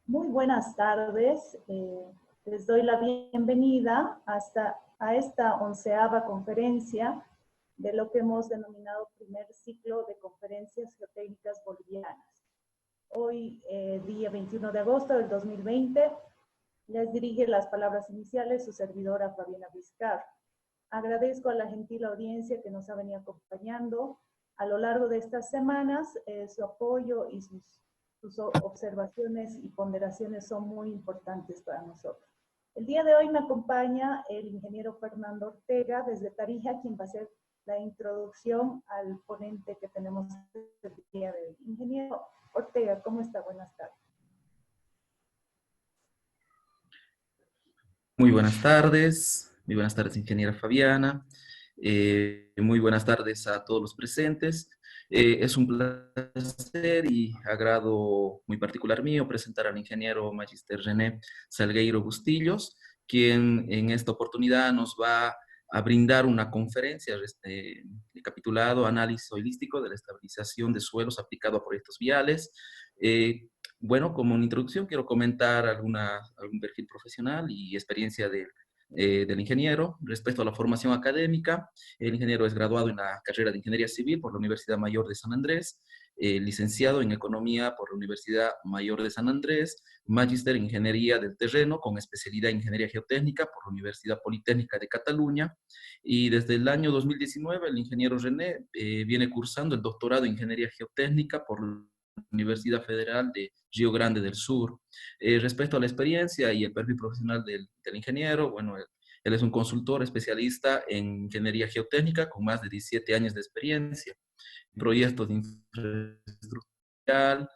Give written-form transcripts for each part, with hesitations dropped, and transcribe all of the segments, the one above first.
Muy buenas tardes. Les doy la bienvenida a esta 11ª conferencia de lo que hemos denominado primer ciclo de conferencias geotécnicas bolivianas. Hoy, día 21 de agosto del 2020, les dirige las palabras iniciales su servidora Fabiana Vizcarra. Agradezco a la gentil audiencia que nos ha venido acompañando a lo largo de estas semanas. Su apoyo y sus observaciones y ponderaciones son muy importantes para nosotros. El día de hoy me acompaña el ingeniero Fernando Ortega desde Tarija, quien va a hacer la introducción al ponente que tenemos el día de hoy. Ingeniero Ortega, ¿cómo está? Buenas tardes. Muy buenas tardes, ingeniera Fabiana. Muy buenas tardes a todos los presentes. Es un placer y agrado muy particular mío presentar al ingeniero Magister René Salgueiro Bustillos, quien en esta oportunidad nos va a brindar una conferencia capitulado Análisis holístico de la estabilización de suelos aplicado a proyectos viales. Bueno, como una introducción quiero comentar algún perfil profesional y experiencia del ingeniero. Respecto a la formación académica, el ingeniero es graduado en la carrera de Ingeniería Civil por la Universidad Mayor de San Andrés, licenciado en Economía por la Universidad Mayor de San Andrés, magíster en Ingeniería del Terreno con especialidad en Ingeniería Geotécnica por la Universidad Politécnica de Cataluña, y desde el año 2019 el ingeniero René viene cursando el doctorado en Ingeniería Geotécnica por la Universidad Federal de Río Grande del Sur. Respecto a la experiencia y el perfil profesional del ingeniero, bueno, él es un consultor especialista en ingeniería geotécnica con más de 17 años de experiencia, proyectos de infraestructura,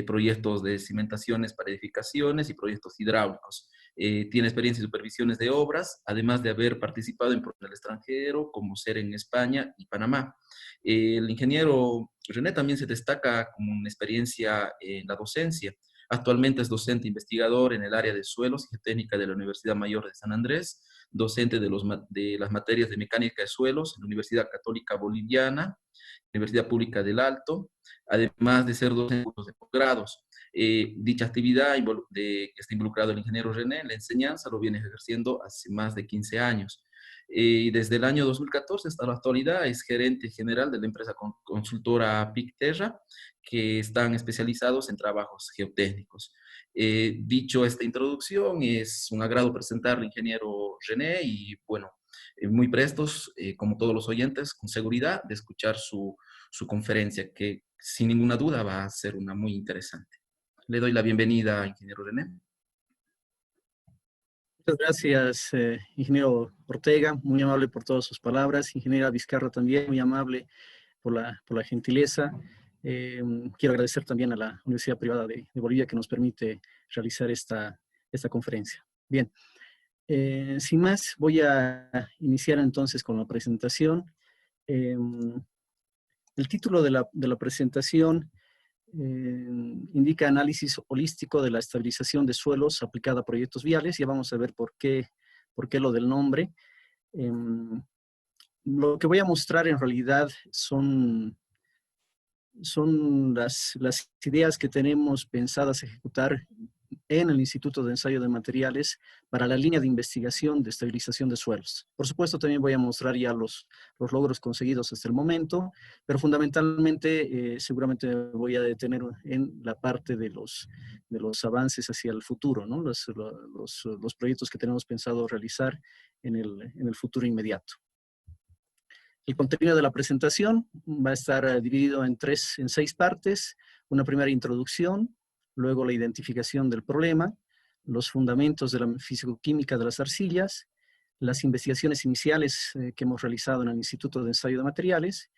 proyectos de cimentaciones para edificaciones y proyectos hidráulicos. Tiene experiencia en supervisiones de obras, además de haber participado en proyectos del extranjero, como ser en España y Panamá. El ingeniero René también se destaca como una experiencia en la docencia. Actualmente es docente investigador en el área de suelos y geotécnica de la Universidad Mayor de San Andrés, docente de las materias de mecánica de suelos en la Universidad Católica Boliviana, Universidad Pública del Alto, además de ser docente de posgrados. Dicha actividad que está involucrado el ingeniero René en la enseñanza lo viene ejerciendo hace más de 15 años. Y desde el año 2014 hasta la actualidad es gerente general de la empresa consultora Picterra, que están especializados en trabajos geotécnicos. Dicho esta introducción, es un agrado presentar al ingeniero René y bueno, muy prestos, como todos los oyentes, con seguridad de escuchar su conferencia, que sin ninguna duda va a ser una muy interesante. Le doy la bienvenida, ingeniero René. Muchas gracias, ingeniero Ortega, muy amable por todas sus palabras. Ingeniera Vizcarra también, muy amable por la gentileza. Quiero agradecer también a la Universidad Privada de Bolivia que nos permite realizar esta conferencia. Bien, sin más, voy a iniciar entonces con la presentación. El título de la presentación indica análisis holístico de la estabilización de suelos aplicada a proyectos viales. Ya vamos a ver por qué lo del nombre. Lo que voy a mostrar en realidad son las ideas que tenemos pensadas ejecutar en el Instituto de Ensayo de Materiales para la línea de investigación de estabilización de suelos. Por supuesto, también voy a mostrar ya los logros conseguidos hasta el momento, pero fundamentalmente seguramente voy a detener en la parte de los avances hacia el futuro, ¿no? Los proyectos que tenemos pensado realizar en el futuro inmediato. El contenido de la presentación va a estar dividido en 6 partes. Una primera introducción, luego la identificación del problema, los fundamentos de la fisicoquímica de las arcillas, las investigaciones iniciales que hemos realizado en el Instituto de Ensayo de Materiales,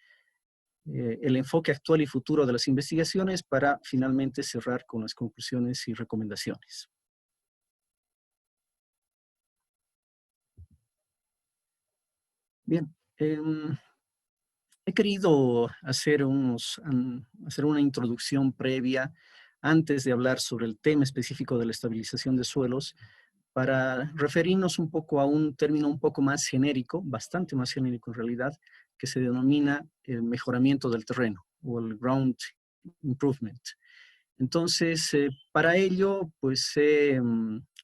el enfoque actual y futuro de las investigaciones para finalmente cerrar con las conclusiones y recomendaciones. Bien. He querido hacer una introducción previa antes de hablar sobre el tema específico de la estabilización de suelos para referirnos un poco a un término un poco más genérico, bastante más genérico en realidad, que se denomina el mejoramiento del terreno o el ground improvement. Entonces, para ello, pues he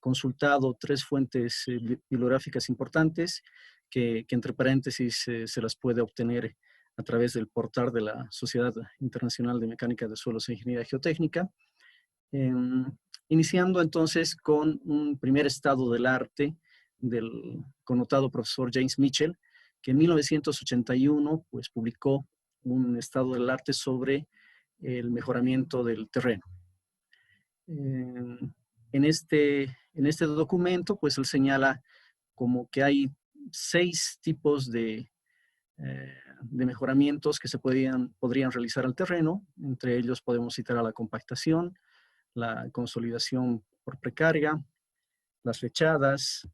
consultado 3 fuentes bibliográficas importantes que entre paréntesis se las puede obtener a través del portal de la Sociedad Internacional de Mecánica de Suelos e Ingeniería Geotécnica. Em, Iniciando entonces con un primer estado del arte del connotado profesor James Mitchell, que en 1981 pues, publicó un estado del arte sobre el mejoramiento del terreno. En este documento, pues él señala como que hay 6 tipos de mejoramientos que se podrían realizar al terreno. Entre ellos podemos citar a la compactación, la consolidación por precarga, las flechadas,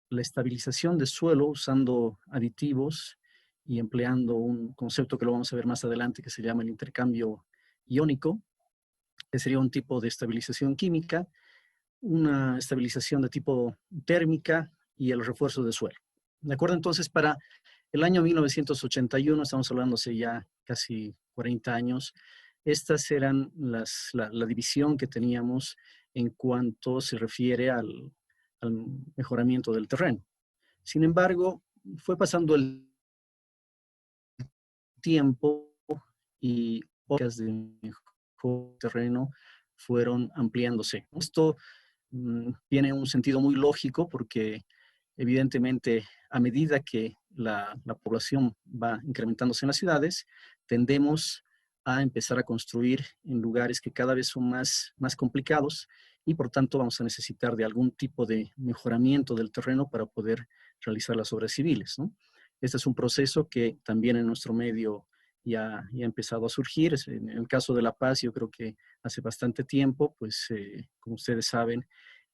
la estabilización de suelo usando aditivos y empleando un concepto que lo vamos a ver más adelante que se llama el intercambio iónico, que sería un tipo de estabilización química, una estabilización de tipo térmica y el refuerzo de suelo. ¿De acuerdo? Entonces, para el año 1981, estamos hablando hace ya casi 40 años, estas eran la división que teníamos en cuanto se refiere al mejoramiento del terreno. Sin embargo, fue pasando el tiempo y pocas de mejor terreno fueron ampliándose. Esto tiene un sentido muy lógico porque evidentemente a medida que la población va incrementándose en las ciudades, tendemos a empezar a construir en lugares que cada vez son más complicados y por tanto vamos a necesitar de algún tipo de mejoramiento del terreno para poder realizar las obras civiles, ¿no? Este es un proceso que también en nuestro medio ya ha empezado a surgir. En el caso de La Paz, yo creo que hace bastante tiempo, pues como ustedes saben,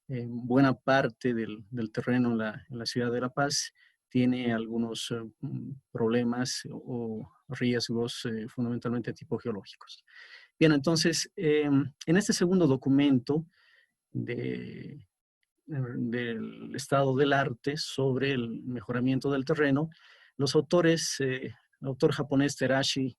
buena parte del terreno en la ciudad de La Paz tiene algunos problemas o riesgos fundamentalmente de tipo geológicos. Bien, entonces, en este segundo documento del estado del arte sobre el mejoramiento del terreno, los autores, el autor japonés Terashi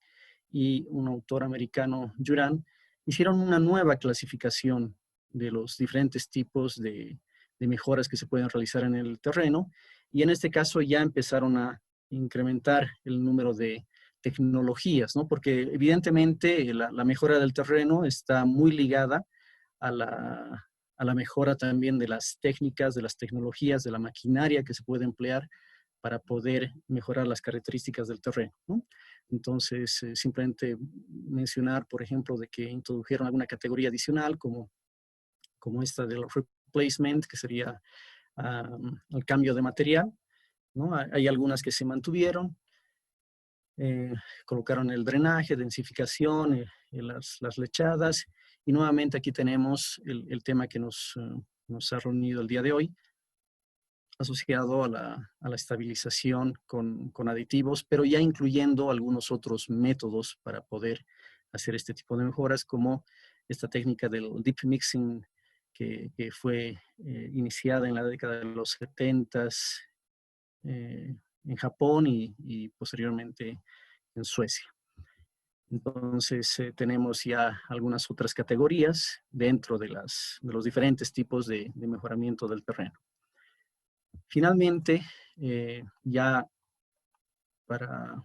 y un autor americano Juran, hicieron una nueva clasificación de los diferentes tipos de mejoras que se pueden realizar en el terreno, y en este caso ya empezaron a incrementar el número de tecnologías, ¿no? Porque evidentemente la mejora del terreno está muy ligada a la mejora también de las técnicas, de las tecnologías, de la maquinaria que se puede emplear para poder mejorar las características del terreno, ¿no? Entonces, simplemente mencionar, por ejemplo, de que introdujeron alguna categoría adicional como esta del replacement, que sería el cambio de material, ¿no? Hay algunas que se mantuvieron, colocaron el drenaje, densificación, las lechadas, y nuevamente aquí tenemos el tema que nos ha reunido el día de hoy, asociado a la estabilización con aditivos, pero ya incluyendo algunos otros métodos para poder hacer este tipo de mejoras, como esta técnica del deep mixing que fue iniciada en la década de los 70s en Japón y posteriormente en Suecia. Entonces tenemos ya algunas otras categorías dentro de los diferentes tipos de mejoramiento del terreno. Finalmente, ya para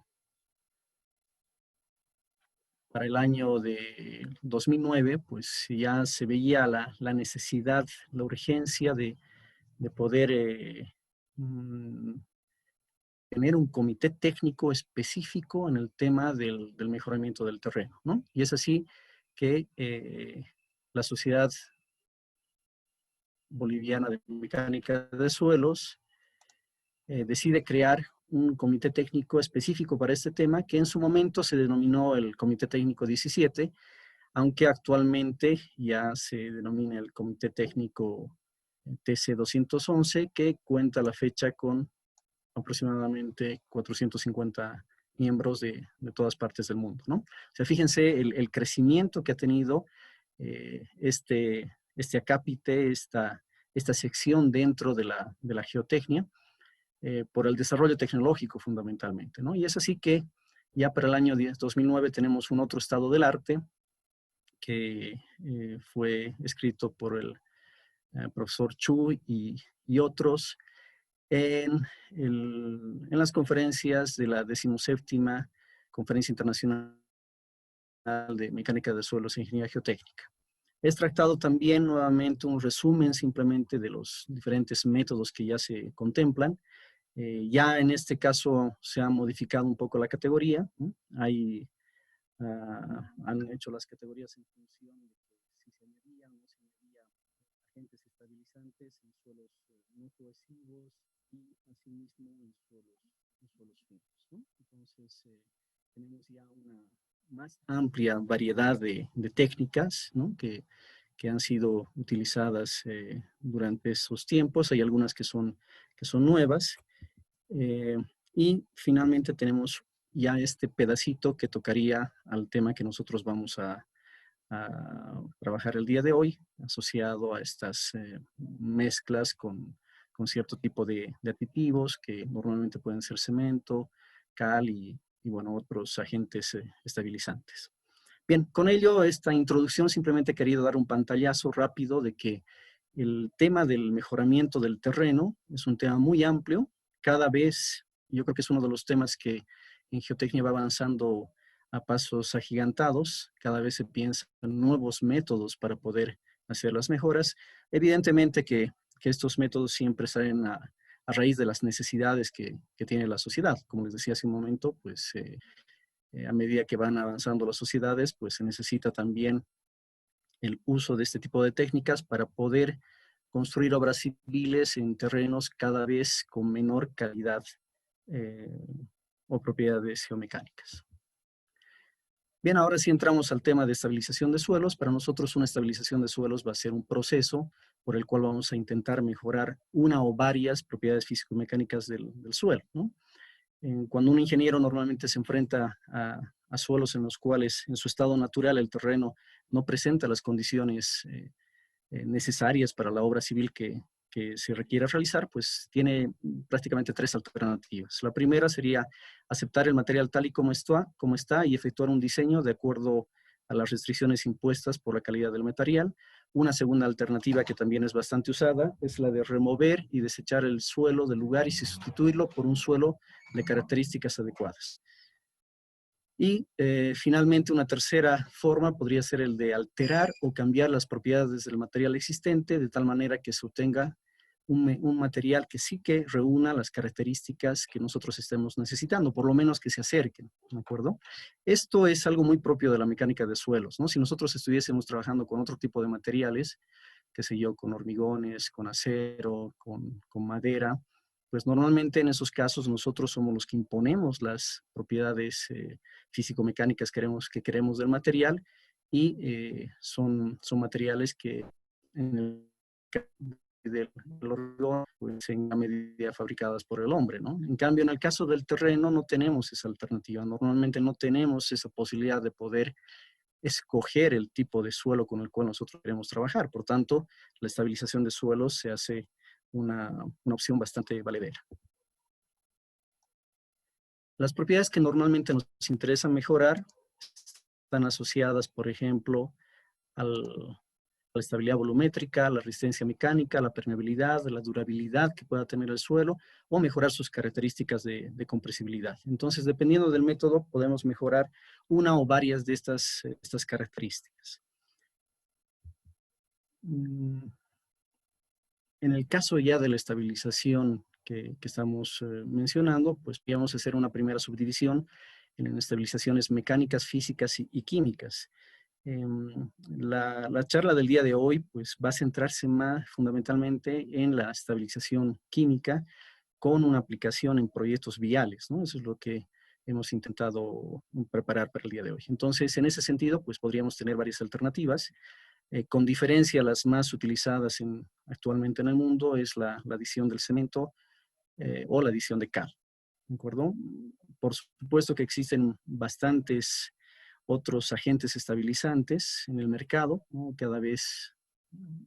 el año de 2009, pues ya se veía la necesidad, la urgencia de poder tener un comité técnico específico en el tema del mejoramiento del terreno, ¿no? Y es así que la Sociedad Boliviana de Mecánica de Suelos decide crear un comité técnico específico para este tema, que en su momento se denominó el Comité Técnico 17, aunque actualmente ya se denomina el Comité Técnico TC 211, que cuenta a la fecha con aproximadamente 450 miembros de todas partes del mundo, ¿no? O sea, fíjense el crecimiento que ha tenido este acápite, esta sección dentro de la geotecnia, por el desarrollo tecnológico fundamentalmente, ¿no? Y es así que ya para el año 2009 tenemos un otro estado del arte que fue escrito por el profesor Chu y otros en las conferencias de la 17ª Conferencia Internacional de Mecánica de Suelos e Ingeniería Geotécnica. He extractado también nuevamente un resumen simplemente de los diferentes métodos que ya se contemplan. Ya en este caso se ha modificado un poco la categoría, ¿no? Han hecho las categorías en función de si se medía o no se medía agentes estabilizantes en suelos no cohesivos y asimismo en suelos finos, ¿no? Entonces tenemos ya una más amplia variedad de técnicas, ¿no? que han sido utilizadas durante esos tiempos. Hay algunas que son nuevas. Y finalmente tenemos ya este pedacito que tocaría al tema que nosotros vamos a trabajar el día de hoy, asociado a estas mezclas con cierto tipo de aditivos que normalmente pueden ser cemento, cal y bueno, otros agentes estabilizantes. Bien, con ello, esta introducción simplemente he querido dar un pantallazo rápido de que el tema del mejoramiento del terreno es un tema muy amplio. Cada vez, yo creo que es uno de los temas que en geotecnia va avanzando a pasos agigantados. Cada vez se piensan en nuevos métodos para poder hacer las mejoras. Evidentemente que estos métodos siempre salen a raíz de las necesidades que tiene la sociedad. Como les decía hace un momento, pues a medida que van avanzando las sociedades, pues se necesita también el uso de este tipo de técnicas para poder construir obras civiles en terrenos cada vez con menor calidad eh, o propiedades geomecánicas. Bien, ahora sí entramos al tema de estabilización de suelos. Para nosotros una estabilización de suelos va a ser un proceso por el cual vamos a intentar mejorar una o varias propiedades físico-mecánicas del suelo, ¿no? Cuando un ingeniero normalmente se enfrenta a suelos en los cuales en su estado natural el terreno no presenta las condiciones necesarias para la obra civil que se requiere realizar, pues tiene prácticamente tres alternativas. La primera sería aceptar el material tal y como está y efectuar un diseño de acuerdo a las restricciones impuestas por la calidad del material. Una segunda alternativa que también es bastante usada es la de remover y desechar el suelo del lugar y sustituirlo por un suelo de características adecuadas. Y finalmente una tercera forma podría ser el de alterar o cambiar las propiedades del material existente de tal manera que se obtenga un material que sí que reúna las características que nosotros estemos necesitando, por lo menos que se acerquen, ¿de acuerdo? Esto es algo muy propio de la mecánica de suelos, ¿no? Si nosotros estuviésemos trabajando con otro tipo de materiales, qué sé yo, con hormigones, con acero, con madera, pues normalmente en esos casos nosotros somos los que imponemos las propiedades físico-mecánicas que queremos del material y son materiales que en el caso del hormigón, pues en la medida fabricadas por el hombre, ¿no? En cambio, en el caso del terreno no tenemos esa alternativa. Normalmente no tenemos esa posibilidad de poder escoger el tipo de suelo con el cual nosotros queremos trabajar. Por tanto, la estabilización de suelos se hace una opción bastante valedera. Las propiedades que normalmente nos interesa mejorar están asociadas, por ejemplo, a la estabilidad volumétrica, la resistencia mecánica, la permeabilidad, la durabilidad que pueda tener el suelo o mejorar sus características de compresibilidad. Entonces, dependiendo del método, podemos mejorar una o varias de estas características. En el caso ya de la estabilización que estamos mencionando, pues vamos a hacer una primera subdivisión en estabilizaciones mecánicas, físicas y químicas. La charla del día de hoy pues va a centrarse más fundamentalmente en la estabilización química con una aplicación en proyectos viales, ¿no? Eso es lo que hemos intentado preparar para el día de hoy. Entonces, en ese sentido, pues podríamos tener varias alternativas. Con diferencia, las más utilizadas actualmente en el mundo es la adición del cemento o la adición de cal, ¿de acuerdo? Por supuesto que existen bastantes otros agentes estabilizantes en el mercado, ¿no? Cada vez,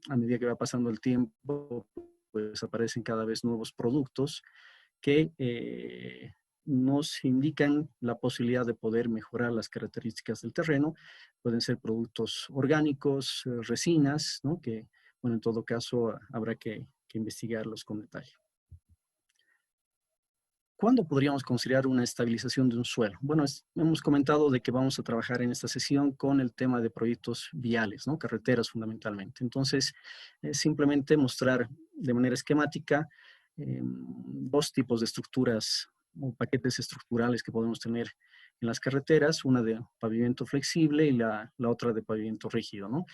a medida que va pasando el tiempo, pues aparecen cada vez nuevos productos que nos indican la posibilidad de poder mejorar las características del terreno. Pueden ser productos orgánicos, resinas, ¿no? Que, bueno, en todo caso habrá que investigarlos con detalle. ¿Cuándo podríamos considerar una estabilización de un suelo? Bueno, hemos comentado de que vamos a trabajar en esta sesión con el tema de proyectos viales, ¿no? Carreteras fundamentalmente. Entonces, simplemente mostrar de manera esquemática dos tipos de estructuras o paquetes estructurales que podemos tener en las carreteras, una de pavimento flexible y la otra de pavimento rígido, ¿no?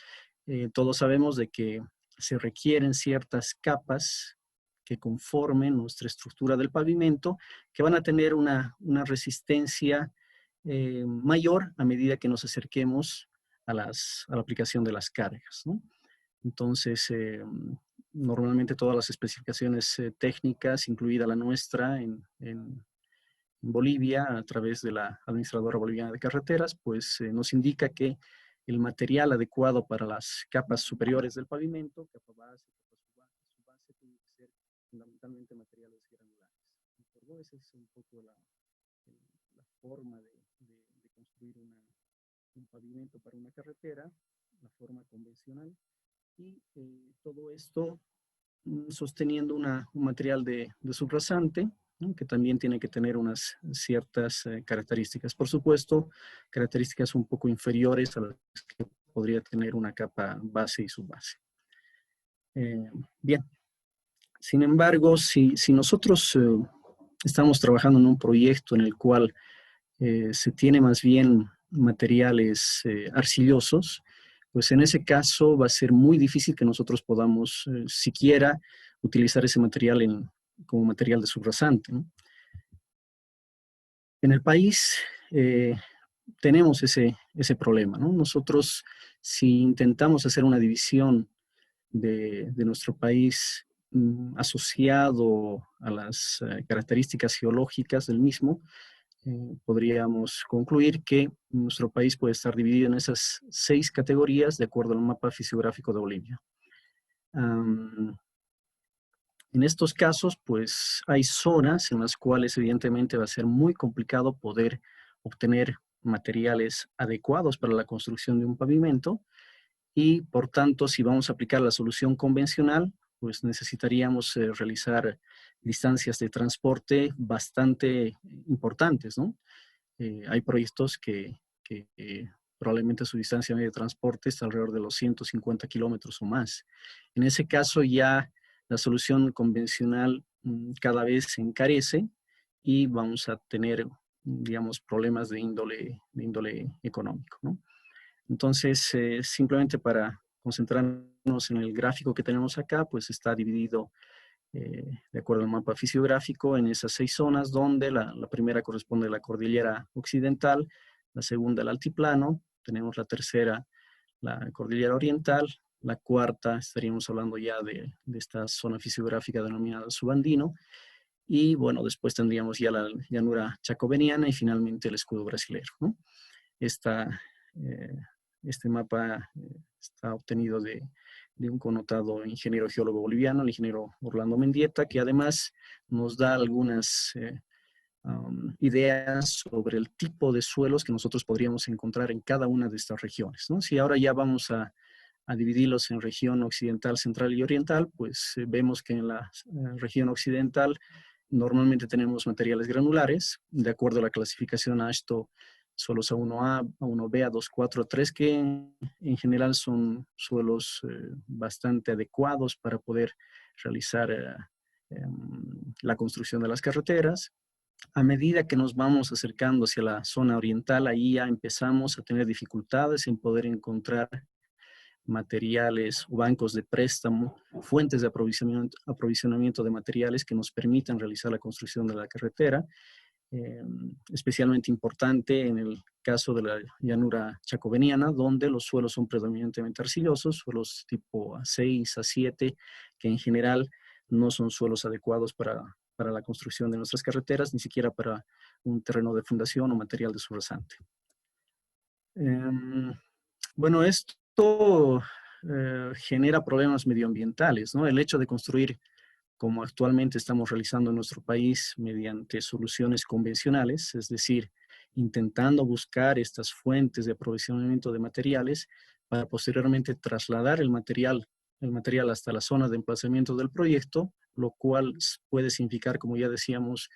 Todos sabemos de que se requieren ciertas capas que conformen nuestra estructura del pavimento, que van a tener una resistencia mayor a medida que nos acerquemos a la aplicación de las cargas, ¿no? Entonces, normalmente todas las especificaciones técnicas, incluida la nuestra en Bolivia, a través de la Administradora Boliviana de Carreteras, pues nos indica que el material adecuado para las capas superiores del pavimento, capa base, capa subbase, tiene que ser fundamentalmente materiales granulares. ¿No? Esa es un poco la forma de construir un pavimento para una carretera, la forma convencional, y todo esto sosteniendo un material de subrasante, ¿no? Que también tiene que tener unas ciertas características. Por supuesto, características un poco inferiores a las que podría tener una capa base y subbase. Bien, sin embargo, si nosotros estamos trabajando en un proyecto en el cual se tiene más bien materiales arcillosos, pues en ese caso va a ser muy difícil que nosotros podamos siquiera utilizar ese material como material de subrasante, ¿no? En el país tenemos ese problema, ¿no? Nosotros, si intentamos hacer una división de nuestro país asociado a las características geológicas del mismo, podríamos concluir que nuestro país puede estar dividido en esas 6 categorías de acuerdo al mapa fisiográfico de Bolivia. En estos casos, pues hay zonas en las cuales evidentemente va a ser muy complicado poder obtener materiales adecuados para la construcción de un pavimento y por tanto, si vamos a aplicar la solución convencional, pues necesitaríamos realizar distancias de transporte bastante importantes, ¿no? Hay proyectos que probablemente su distancia media de transporte está alrededor de los 150 kilómetros o más. En ese caso ya la solución convencional cada vez se encarece y vamos a tener, digamos, problemas de índole económico, ¿no? Entonces, simplemente para concentrarnos en el gráfico que tenemos acá, pues está dividido de acuerdo al mapa fisiográfico en esas 6 zonas donde la primera corresponde a la cordillera occidental, la segunda el altiplano, tenemos la tercera la cordillera oriental, la cuarta estaríamos hablando ya de esta zona fisiográfica denominada subandino, y bueno, después tendríamos ya la llanura chacobeniana y finalmente el escudo brasilero, ¿no? Este mapa está obtenido de un connotado ingeniero geólogo boliviano, el ingeniero Orlando Mendieta, que además nos da algunas ideas sobre el tipo de suelos que nosotros podríamos encontrar en cada una de estas regiones, ¿no? Si ahora ya vamos a dividirlos en región occidental, central y oriental, pues vemos que en la región occidental normalmente tenemos materiales granulares, de acuerdo a la clasificación AASHTO, suelos A1A, A1B, A2, 4, 3, que en general son suelos bastante adecuados para poder realizar la construcción de las carreteras. A medida que nos vamos acercando hacia la zona oriental, ahí ya empezamos a tener dificultades en poder encontrar materiales o bancos de préstamo, fuentes de aprovisionamiento de materiales que nos permitan realizar la construcción de la carretera, especialmente importante en el caso de la llanura chacobeniana, donde los suelos son predominantemente arcillosos, suelos tipo A6, A7, que en general no son suelos adecuados para la construcción de nuestras carreteras, ni siquiera para un terreno de fundación o material de subrasante. Bueno, esto genera problemas medioambientales, ¿no? El hecho de construir como actualmente estamos realizando en nuestro país mediante soluciones convencionales, es decir, intentando buscar estas fuentes de aprovisionamiento de materiales para posteriormente trasladar el material hasta la zona de emplazamiento del proyecto, lo cual puede significar, como ya decíamos,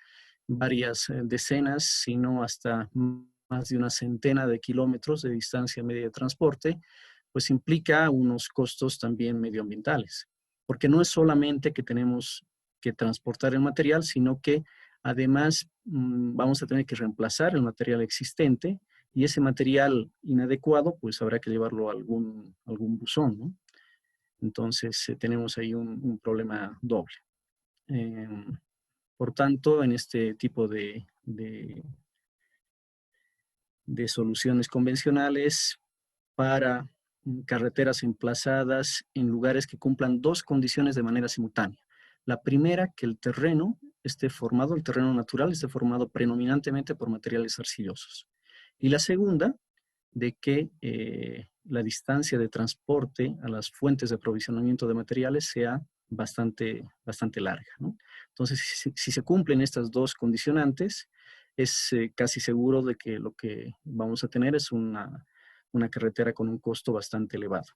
varias decenas, si no hasta más de una centena de kilómetros de distancia media de transporte, pues implica unos costos también medioambientales. Porque no es solamente que tenemos que transportar el material, sino que además vamos a tener que reemplazar el material existente y ese material inadecuado, pues habrá que llevarlo a algún buzón, ¿no? Entonces tenemos ahí un problema doble. Por tanto, en este tipo de soluciones convencionales para carreteras emplazadas en lugares que cumplan dos condiciones de manera simultánea. La primera, que el terreno natural esté formado predominantemente por materiales arcillosos. Y la segunda, de que la distancia de transporte a las fuentes de aprovisionamiento de materiales sea bastante larga, ¿no? Entonces, si se cumplen estas dos condicionantes, es casi seguro de que lo que vamos a tener es una carretera con un costo bastante elevado.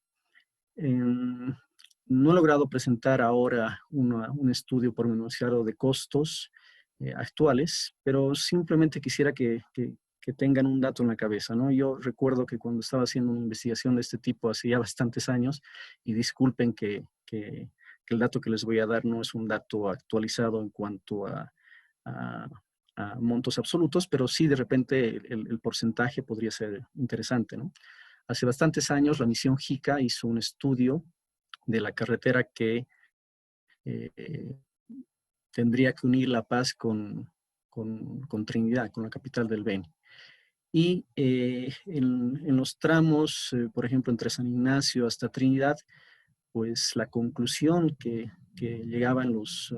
No he logrado presentar ahora un estudio pormenorizado de costos actuales, pero simplemente quisiera que tengan un dato en la cabeza, ¿no? Yo recuerdo que cuando estaba haciendo una investigación de este tipo hace ya bastantes años, y disculpen que el dato que les voy a dar no es un dato actualizado en cuanto a montos absolutos, pero sí de repente el porcentaje podría ser interesante, ¿no? Hace bastantes años la misión JICA hizo un estudio de la carretera que tendría que unir La Paz con Trinidad, con la capital del Beni. Y en los tramos, por ejemplo, entre San Ignacio hasta Trinidad, pues la conclusión que llegaban los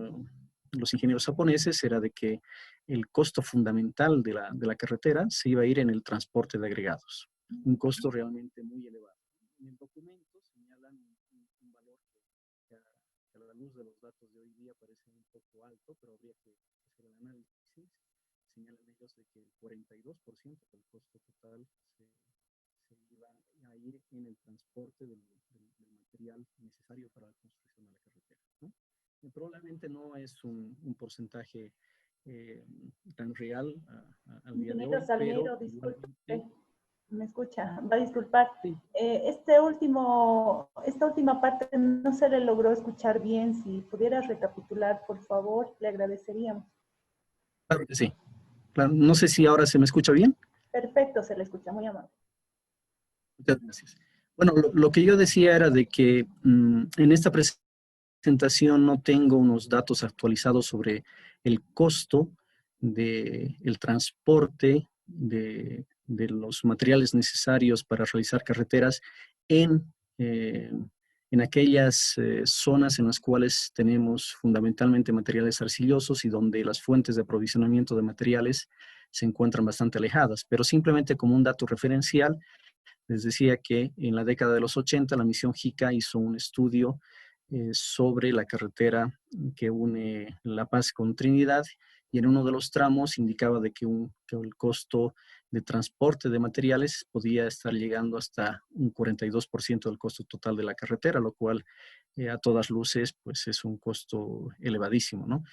ingenieros japoneses era de que el costo fundamental de la carretera se iba a ir en el transporte de agregados. Un costo realmente muy elevado. En el documento señalan un valor que a la luz de los datos de hoy día parece un poco alto, pero habría que hacer el análisis. Señalan ellos de que el 42% del costo total se iba a ir en el transporte del material necesario para la construcción de la carretera, ¿no? Y probablemente no es un porcentaje tan real al día de hoy. Ingeniero Salguero, pero disculpe, me escucha, va a disculpar. Sí. Esta última parte no se le logró escuchar bien. Si pudiera recapitular, por favor, le agradeceríamos. Claro que sí. Claro, no sé si ahora se me escucha bien. Perfecto, se le escucha, muy amable. Muchas gracias. Bueno, lo que yo decía era de que en esta presentación no tengo unos datos actualizados sobre el costo del transporte de los materiales necesarios para realizar carreteras en aquellas zonas en las cuales tenemos fundamentalmente materiales arcillosos y donde las fuentes de aprovisionamiento de materiales se encuentran bastante alejadas. Pero simplemente como un dato referencial, les decía que en la década de los 80 la misión JICA hizo un estudio sobre la carretera que une La Paz con Trinidad, y en uno de los tramos indicaba de que el costo de transporte de materiales podía estar llegando hasta un 42% del costo total de la carretera, lo cual a todas luces pues es un costo elevadísimo, ¿no?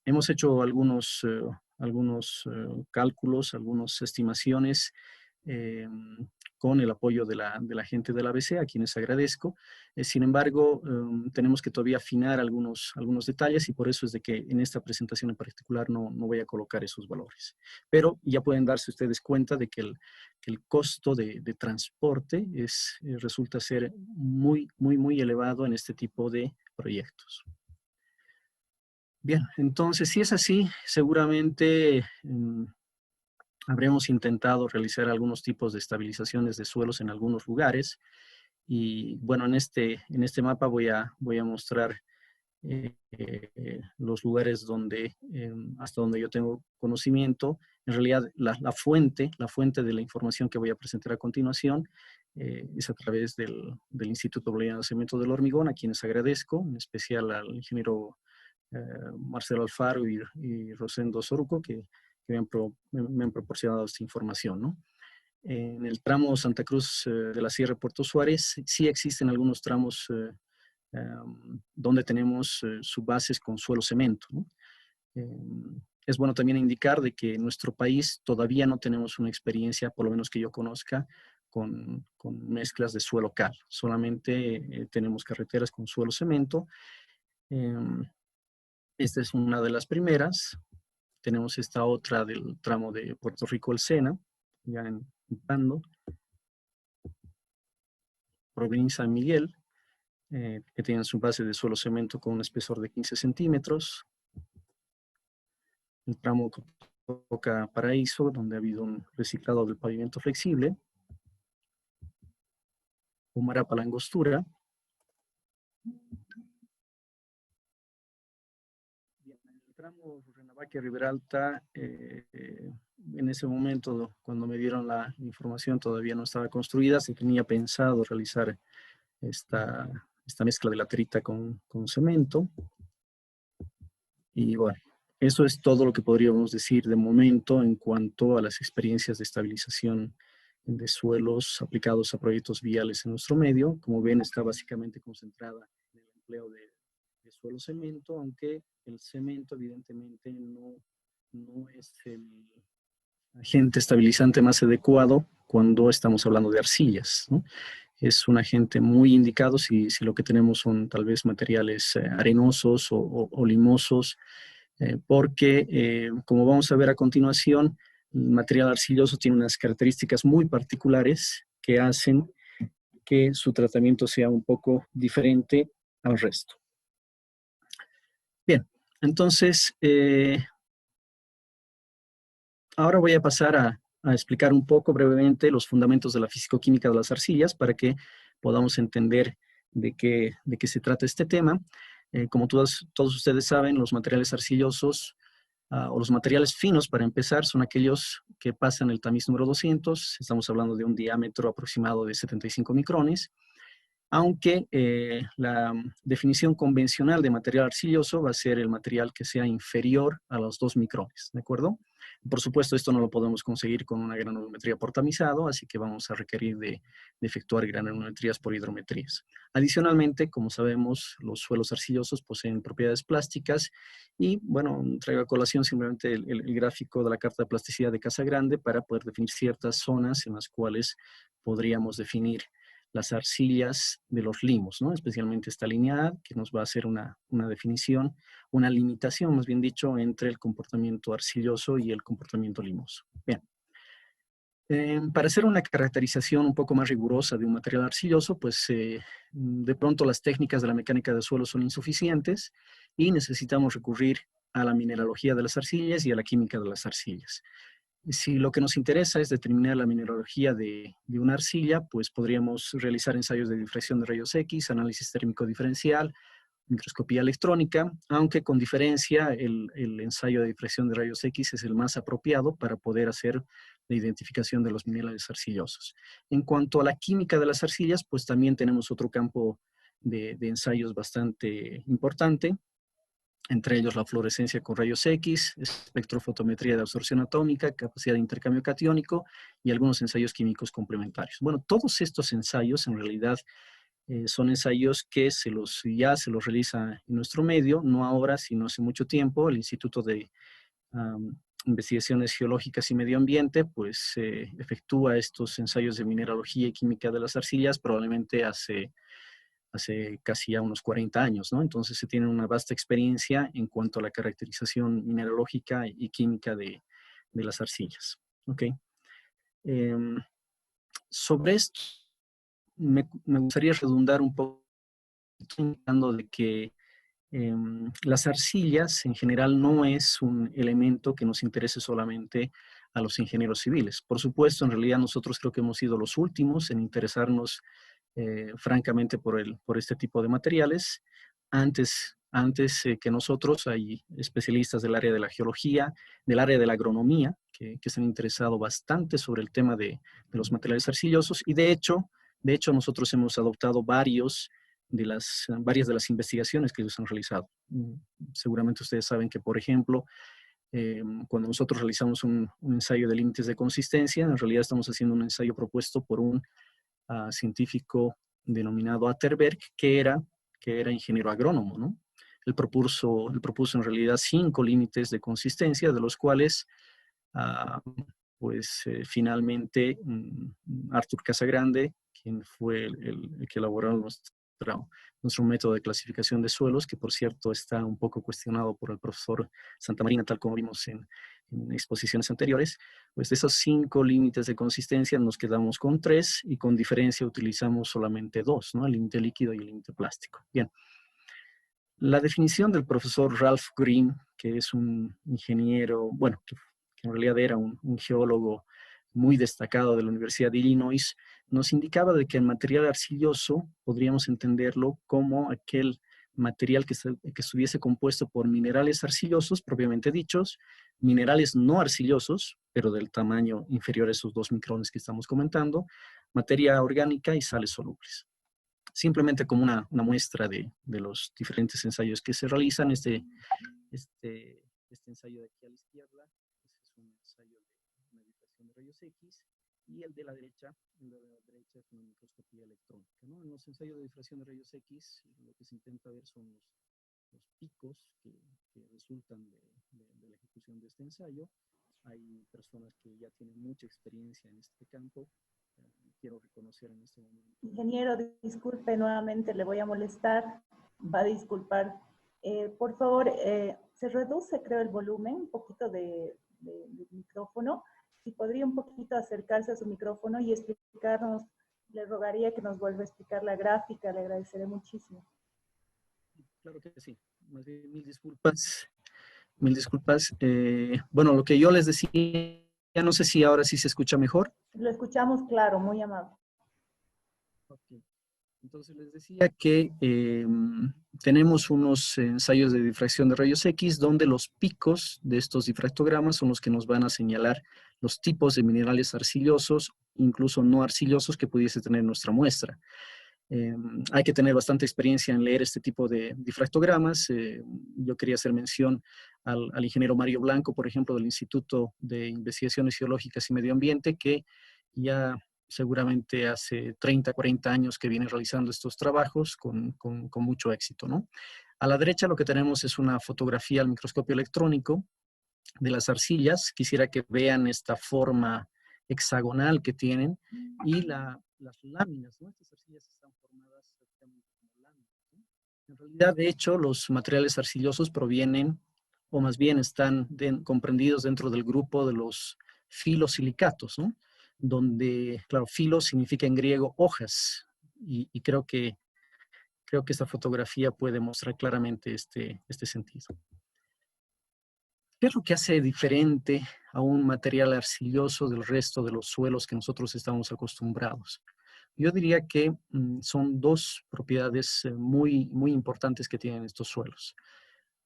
Hemos hecho algunos cálculos, algunas estimaciones con el apoyo de la gente de la ABC, a quienes agradezco. Sin embargo, tenemos que todavía afinar algunos detalles, y por eso es de que en esta presentación en particular no voy a colocar esos valores. Pero ya pueden darse ustedes cuenta de que el costo de transporte resulta ser muy elevado en este tipo de proyectos. Bien, entonces si es así, seguramente habremos intentado realizar algunos tipos de estabilizaciones de suelos en algunos lugares. Y bueno, en este mapa voy a mostrar los lugares donde, hasta donde yo tengo conocimiento. En realidad, la fuente de la información que voy a presentar a continuación es a través del Instituto Boliviano de Cemento del Hormigón, a quienes agradezco, en especial al ingeniero Marcelo Alfaro y Rosendo Soruco, que me han proporcionado esta información, ¿no? En el tramo Santa Cruz de la Sierra Puerto Suárez, sí existen algunos tramos donde tenemos subbases con suelo cemento, ¿no? Es bueno también indicar de que en nuestro país todavía no tenemos una experiencia, por lo menos que yo conozca, con mezclas de suelo cal. Solamente tenemos carreteras con suelo cemento. Esta es una de las primeras. Tenemos esta otra del tramo de Puerto Rico El Sena, ya en Pando, provincia de Miguel, que tienen su base de suelo cemento con un espesor de 15 centímetros. El tramo Toca Paraíso, donde ha habido un reciclado del pavimento flexible. Humarapa La Angostura. El tramo Rurrenabaque-Ribera Alta, en ese momento, cuando me dieron la información, todavía no estaba construida. Se tenía pensado realizar esta mezcla de laterita con cemento. Y bueno, eso es todo lo que podríamos decir de momento en cuanto a las experiencias de estabilización de suelos aplicados a proyectos viales en nuestro medio. Como ven, está básicamente concentrada en el empleo de suelo cemento, aunque el cemento evidentemente no es el agente estabilizante más adecuado cuando estamos hablando de arcillas, ¿no? Es un agente muy indicado si lo que tenemos son tal vez materiales arenosos o limosos, porque como vamos a ver a continuación, el material arcilloso tiene unas características muy particulares que hacen que su tratamiento sea un poco diferente al resto. Bien, entonces, ahora voy a pasar a explicar un poco brevemente los fundamentos de la físico-química de las arcillas para que podamos entender de qué se trata este tema. Como todos ustedes saben, los materiales arcillosos o los materiales finos, para empezar, son aquellos que pasan el tamiz número 200. Estamos hablando de un diámetro aproximado de 75 micrones. Aunque la definición convencional de material arcilloso va a ser el material que sea inferior a los 2 micrones, ¿de acuerdo? Por supuesto, esto no lo podemos conseguir con una granulometría por tamizado, así que vamos a requerir de efectuar granulometrías por hidrometrías. Adicionalmente, como sabemos, los suelos arcillosos poseen propiedades plásticas y, bueno, traigo a colación simplemente el gráfico de la carta de plasticidad de Casagrande para poder definir ciertas zonas en las cuales podríamos definir las arcillas de los limos, ¿no? Especialmente esta lineal, que nos va a hacer una definición, una limitación, más bien dicho, entre el comportamiento arcilloso y el comportamiento limoso. Bien. Para hacer una caracterización un poco más rigurosa de un material arcilloso, pues de pronto las técnicas de la mecánica del suelo son insuficientes y necesitamos recurrir a la mineralogía de las arcillas y a la química de las arcillas. Si lo que nos interesa es determinar la mineralogía de una arcilla, pues podríamos realizar ensayos de difracción de rayos X, análisis térmico diferencial, microscopía electrónica, aunque con diferencia el ensayo de difracción de rayos X es el más apropiado para poder hacer la identificación de los minerales arcillosos. En cuanto a la química de las arcillas, pues también tenemos otro campo de ensayos bastante importante, entre ellos la fluorescencia con rayos X, espectrofotometría de absorción atómica, capacidad de intercambio catiónico y algunos ensayos químicos complementarios. Bueno, todos estos ensayos en realidad son ensayos que ya se los realiza en nuestro medio, no ahora, sino hace mucho tiempo. El Instituto de Investigaciones Geológicas y Medio Ambiente pues efectúa estos ensayos de mineralogía y química de las arcillas probablemente hace casi ya unos 40 años, ¿no? Entonces se tiene una vasta experiencia en cuanto a la caracterización mineralógica y química de las arcillas. ¿Ok? Sobre esto, me gustaría redundar un poco, indicando de que las arcillas en general no es un elemento que nos interese solamente a los ingenieros civiles. Por supuesto, en realidad nosotros creo que hemos sido los últimos en interesarnos francamente por este tipo de materiales. Antes que nosotros hay especialistas del área de la geología, del área de la agronomía, que se han interesado bastante sobre el tema de los materiales arcillosos y de hecho De hecho, nosotros hemos adoptado varias de las investigaciones que ellos han realizado. Seguramente ustedes saben que, por ejemplo, cuando nosotros realizamos un ensayo de límites de consistencia, en realidad estamos haciendo un ensayo propuesto por un científico denominado Atterberg, que era ingeniero agrónomo, ¿no? Él propuso en realidad 5 límites de consistencia, de los cuales, finalmente, Arthur Casagrande, quien fue el que elaboró nuestro método de clasificación de suelos, que por cierto está un poco cuestionado por el profesor Santamarina, tal como vimos en exposiciones anteriores, pues de esos 5 límites de consistencia nos quedamos con 3 y con diferencia utilizamos solamente 2, ¿no? El límite líquido y el límite plástico. Bien. La definición del profesor Ralph Green, que es un ingeniero, bueno, que en realidad era un geólogo muy destacado de la Universidad de Illinois, nos indicaba de que el material arcilloso podríamos entenderlo como aquel material que estuviese compuesto por minerales arcillosos, propiamente dichos, minerales no arcillosos, pero del tamaño inferior a esos 2 micrones que estamos comentando, materia orgánica y sales solubles. Simplemente como una muestra de los diferentes ensayos que se realizan. Este ensayo de aquí a la izquierda es un ensayo de una difracción de rayos X, y el de la derecha es una microscopía electrónica, ¿no? En los ensayos de difracción de rayos X, lo que se intenta ver son los picos que resultan de la ejecución de este ensayo. Hay personas que ya tienen mucha experiencia en este campo. Quiero reconocer en este momento. Ingeniero, disculpe nuevamente, le voy a molestar. Va a disculpar. Por favor, se reduce, creo, el volumen, un poquito del micrófono. Si podría un poquito acercarse a su micrófono y explicarnos, le rogaría que nos vuelva a explicar la gráfica, le agradeceré muchísimo. Claro que sí. Más bien, mil disculpas. Mil disculpas. Bueno, lo que yo les decía, ya no sé si ahora sí se escucha mejor. Lo escuchamos claro, muy amable. Okay. Entonces les decía que tenemos unos ensayos de difracción de rayos X donde los picos de estos difractogramas son los que nos van a señalar los tipos de minerales arcillosos, incluso no arcillosos, que pudiese tener nuestra muestra. Hay que tener bastante experiencia en leer este tipo de difractogramas. Yo quería hacer mención al ingeniero Mario Blanco, por ejemplo, del Instituto de Investigaciones Geológicas y Medio Ambiente, que ya seguramente hace 30, 40 años que viene realizando estos trabajos con mucho éxito, ¿no? A la derecha lo que tenemos es una fotografía al microscopio electrónico de las arcillas. Quisiera que vean esta forma hexagonal que tienen y las láminas, ¿no? Estas arcillas están formadas prácticamente como láminas, ¿no? En realidad, de hecho, los materiales arcillosos provienen, o más bien están comprendidos dentro del grupo de los filosilicatos, ¿no? Donde, claro, filo significa en griego hojas, y creo que esta fotografía puede mostrar claramente este sentido. ¿Qué es lo que hace diferente a un material arcilloso del resto de los suelos que nosotros estamos acostumbrados? Yo diría que son 2 propiedades muy, muy importantes que tienen estos suelos.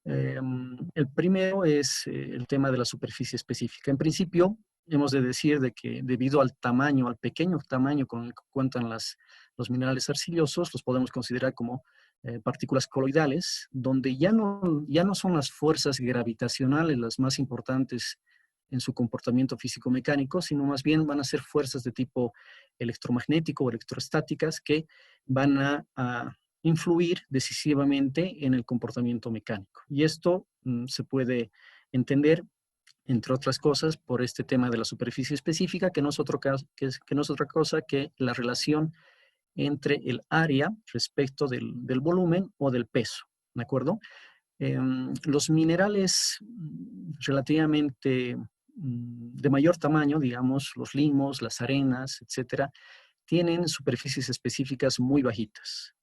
El primero es el tema de la superficie específica. En principio, hemos de decir de que debido al tamaño, al pequeño tamaño con el que cuentan los minerales arcillosos, los podemos considerar como partículas coloidales, donde ya no son las fuerzas gravitacionales las más importantes en su comportamiento físico-mecánico, sino más bien van a ser fuerzas de tipo electromagnético o electrostáticas que van a influir decisivamente en el comportamiento mecánico. Y esto se puede entender, entre otras cosas, por este tema de la superficie específica, que no es otra cosa que la relación entre el área respecto del volumen o del peso, ¿de acuerdo? Los minerales relativamente de mayor tamaño, digamos, los limos, las arenas, etcétera, tienen superficies específicas muy bajitas,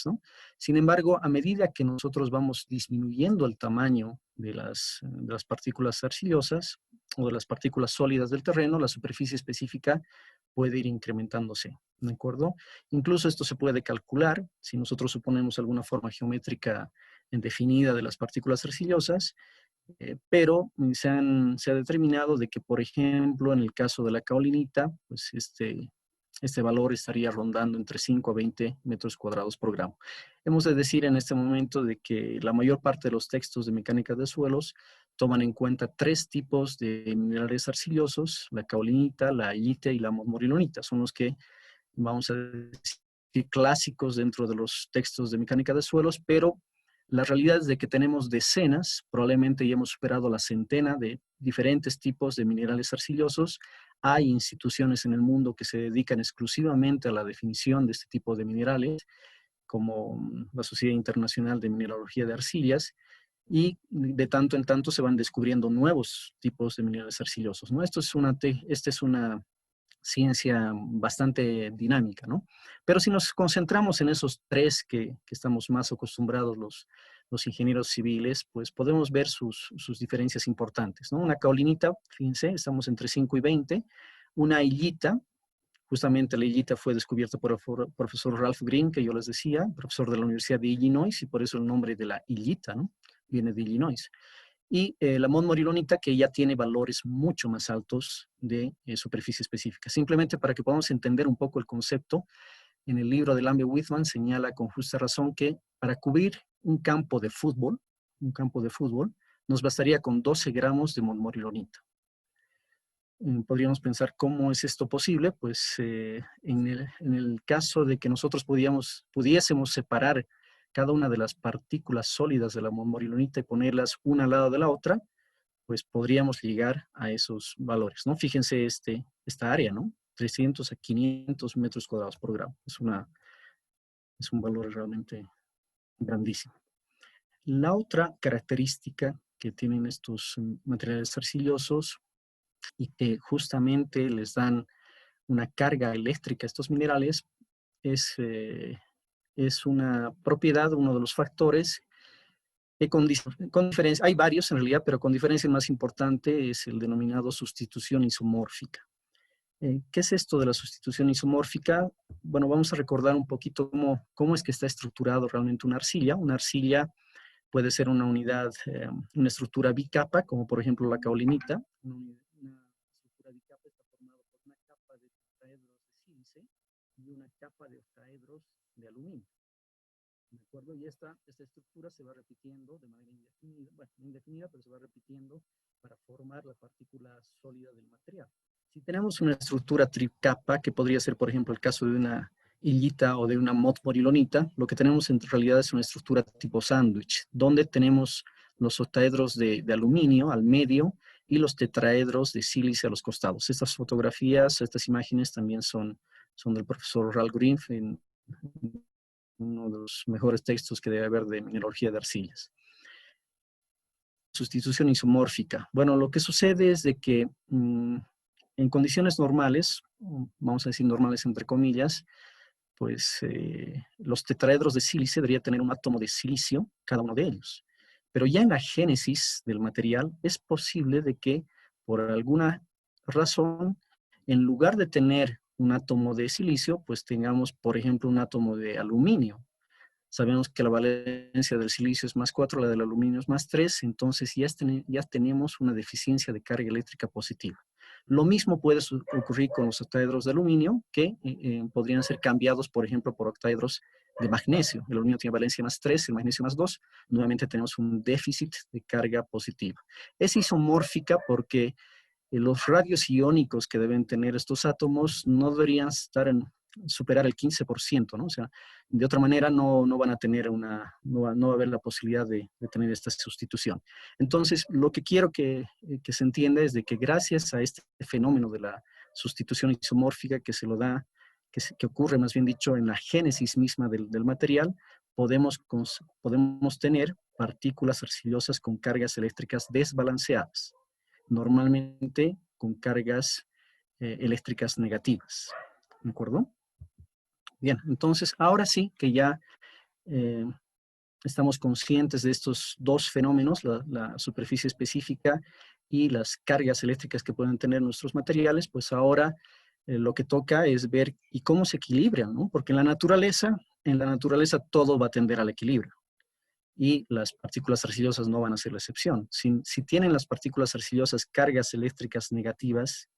¿no? Sin embargo, a medida que nosotros vamos disminuyendo el tamaño de las partículas arcillosas o de las partículas sólidas del terreno, la superficie específica puede ir incrementándose, ¿de acuerdo? Incluso esto se puede calcular si nosotros suponemos alguna forma geométrica definida de las partículas arcillosas, pero se ha determinado de que, por ejemplo, en el caso de la caolinita, pues este valor estaría rondando entre 5 a 20 metros cuadrados por gramo. Hemos de decir en este momento de que la mayor parte de los textos de mecánica de suelos toman en cuenta 3 tipos de minerales arcillosos: la caolinita, la halite y la morilonita. Son los que, vamos a decir, clásicos dentro de los textos de mecánica de suelos, pero la realidad es de que tenemos decenas, probablemente ya hemos superado la centena de diferentes tipos de minerales arcillosos. Hay instituciones en el mundo que se dedican exclusivamente a la definición de este tipo de minerales, como la Sociedad Internacional de Mineralogía de Arcillas, y de tanto en tanto se van descubriendo nuevos tipos de minerales arcillosos, ¿no? Esta es una ciencia bastante dinámica, ¿no? Pero si nos concentramos en esos 3 que estamos más acostumbrados los ingenieros civiles, pues podemos ver sus diferencias importantes, ¿no? Una caolinita, fíjense, estamos entre 5 y 20. Una hillita, justamente la hillita fue descubierta por el profesor Ralph Green, que yo les decía, profesor de la Universidad de Illinois, y por eso el nombre de la hillita, ¿no? Viene de Illinois. Y la morilonita, que ya tiene valores mucho más altos de superficie específica. Simplemente para que podamos entender un poco el concepto, en el libro de Lambe Whitman señala con justa razón que para cubrir un campo de fútbol, nos bastaría con 12 gramos de morilonita. Podríamos pensar cómo es esto posible. Pues en el caso de que nosotros pudiésemos separar cada una de las partículas sólidas de la morilonita y ponerlas una al lado de la otra, pues podríamos llegar a esos valores, ¿no? Fíjense esta área, ¿no? 300 a 500 metros cuadrados por gramo. Es un valor realmente grandísimo. La otra característica que tienen estos materiales arcillosos y que justamente les dan una carga eléctrica a estos minerales es una propiedad, uno de los factores que con diferencia, hay varios en realidad, pero con diferencia el más importante es el denominado sustitución isomórfica. ¿Qué es esto de la sustitución isomórfica? Bueno, vamos a recordar un poquito cómo es que está estructurado realmente una arcilla. Una arcilla puede ser una unidad, una estructura bicapa, como por ejemplo la caolinita. Una estructura bicapa está formada por una capa de tetraedros de sílice y una capa de octaedros de aluminio. ¿De acuerdo? Y esta estructura se va repitiendo de manera indefinida, bueno, indefinida, pero se va repitiendo para formar la partícula sólida del material. Si tenemos una estructura tricapa, que podría ser, por ejemplo, el caso de una hillita o de una morilonita, lo que tenemos en realidad es una estructura tipo sándwich, donde tenemos los octaedros de aluminio al medio y los tetraedros de sílice a los costados. Estas fotografías, estas imágenes también son del profesor Ralph Green, en uno de los mejores textos que debe haber de mineralogía de arcillas. Sustitución isomórfica. Bueno, lo que sucede es de que en condiciones normales, vamos a decir normales entre comillas, pues los tetraedros de sílice debería tener un átomo de silicio, cada uno de ellos. Pero ya en la génesis del material es posible de que por alguna razón, en lugar de tener un átomo de silicio, pues tengamos, por ejemplo, un átomo de aluminio. Sabemos que la valencia del silicio es +4, la del aluminio es +3, entonces ya tenemos una deficiencia de carga eléctrica positiva. Lo mismo puede ocurrir con los octaedros de aluminio, que podrían ser cambiados, por ejemplo, por octaedros de magnesio. El aluminio tiene valencia +3, el magnesio +2. Nuevamente tenemos un déficit de carga positiva. Es isomórfica porque los radios iónicos que deben tener estos átomos no deberían superar el 15%, ¿no? O sea, de otra manera no van a tener no va a haber la posibilidad de tener esta sustitución. Entonces, lo que quiero que se entienda es de que gracias a este fenómeno de la sustitución isomórfica que que ocurre, más bien dicho, en la génesis misma del material, podemos tener partículas arcillosas con cargas eléctricas desbalanceadas, normalmente con cargas eléctricas negativas. ¿De acuerdo? Bien, entonces ahora sí que ya estamos conscientes de estos 2 fenómenos, la superficie específica y las cargas eléctricas que pueden tener nuestros materiales, pues ahora lo que toca es ver y cómo se equilibran, ¿no? Porque en la naturaleza todo va a tender al equilibrio y las partículas arcillosas no van a ser la excepción. Si tienen las partículas arcillosas cargas eléctricas negativas,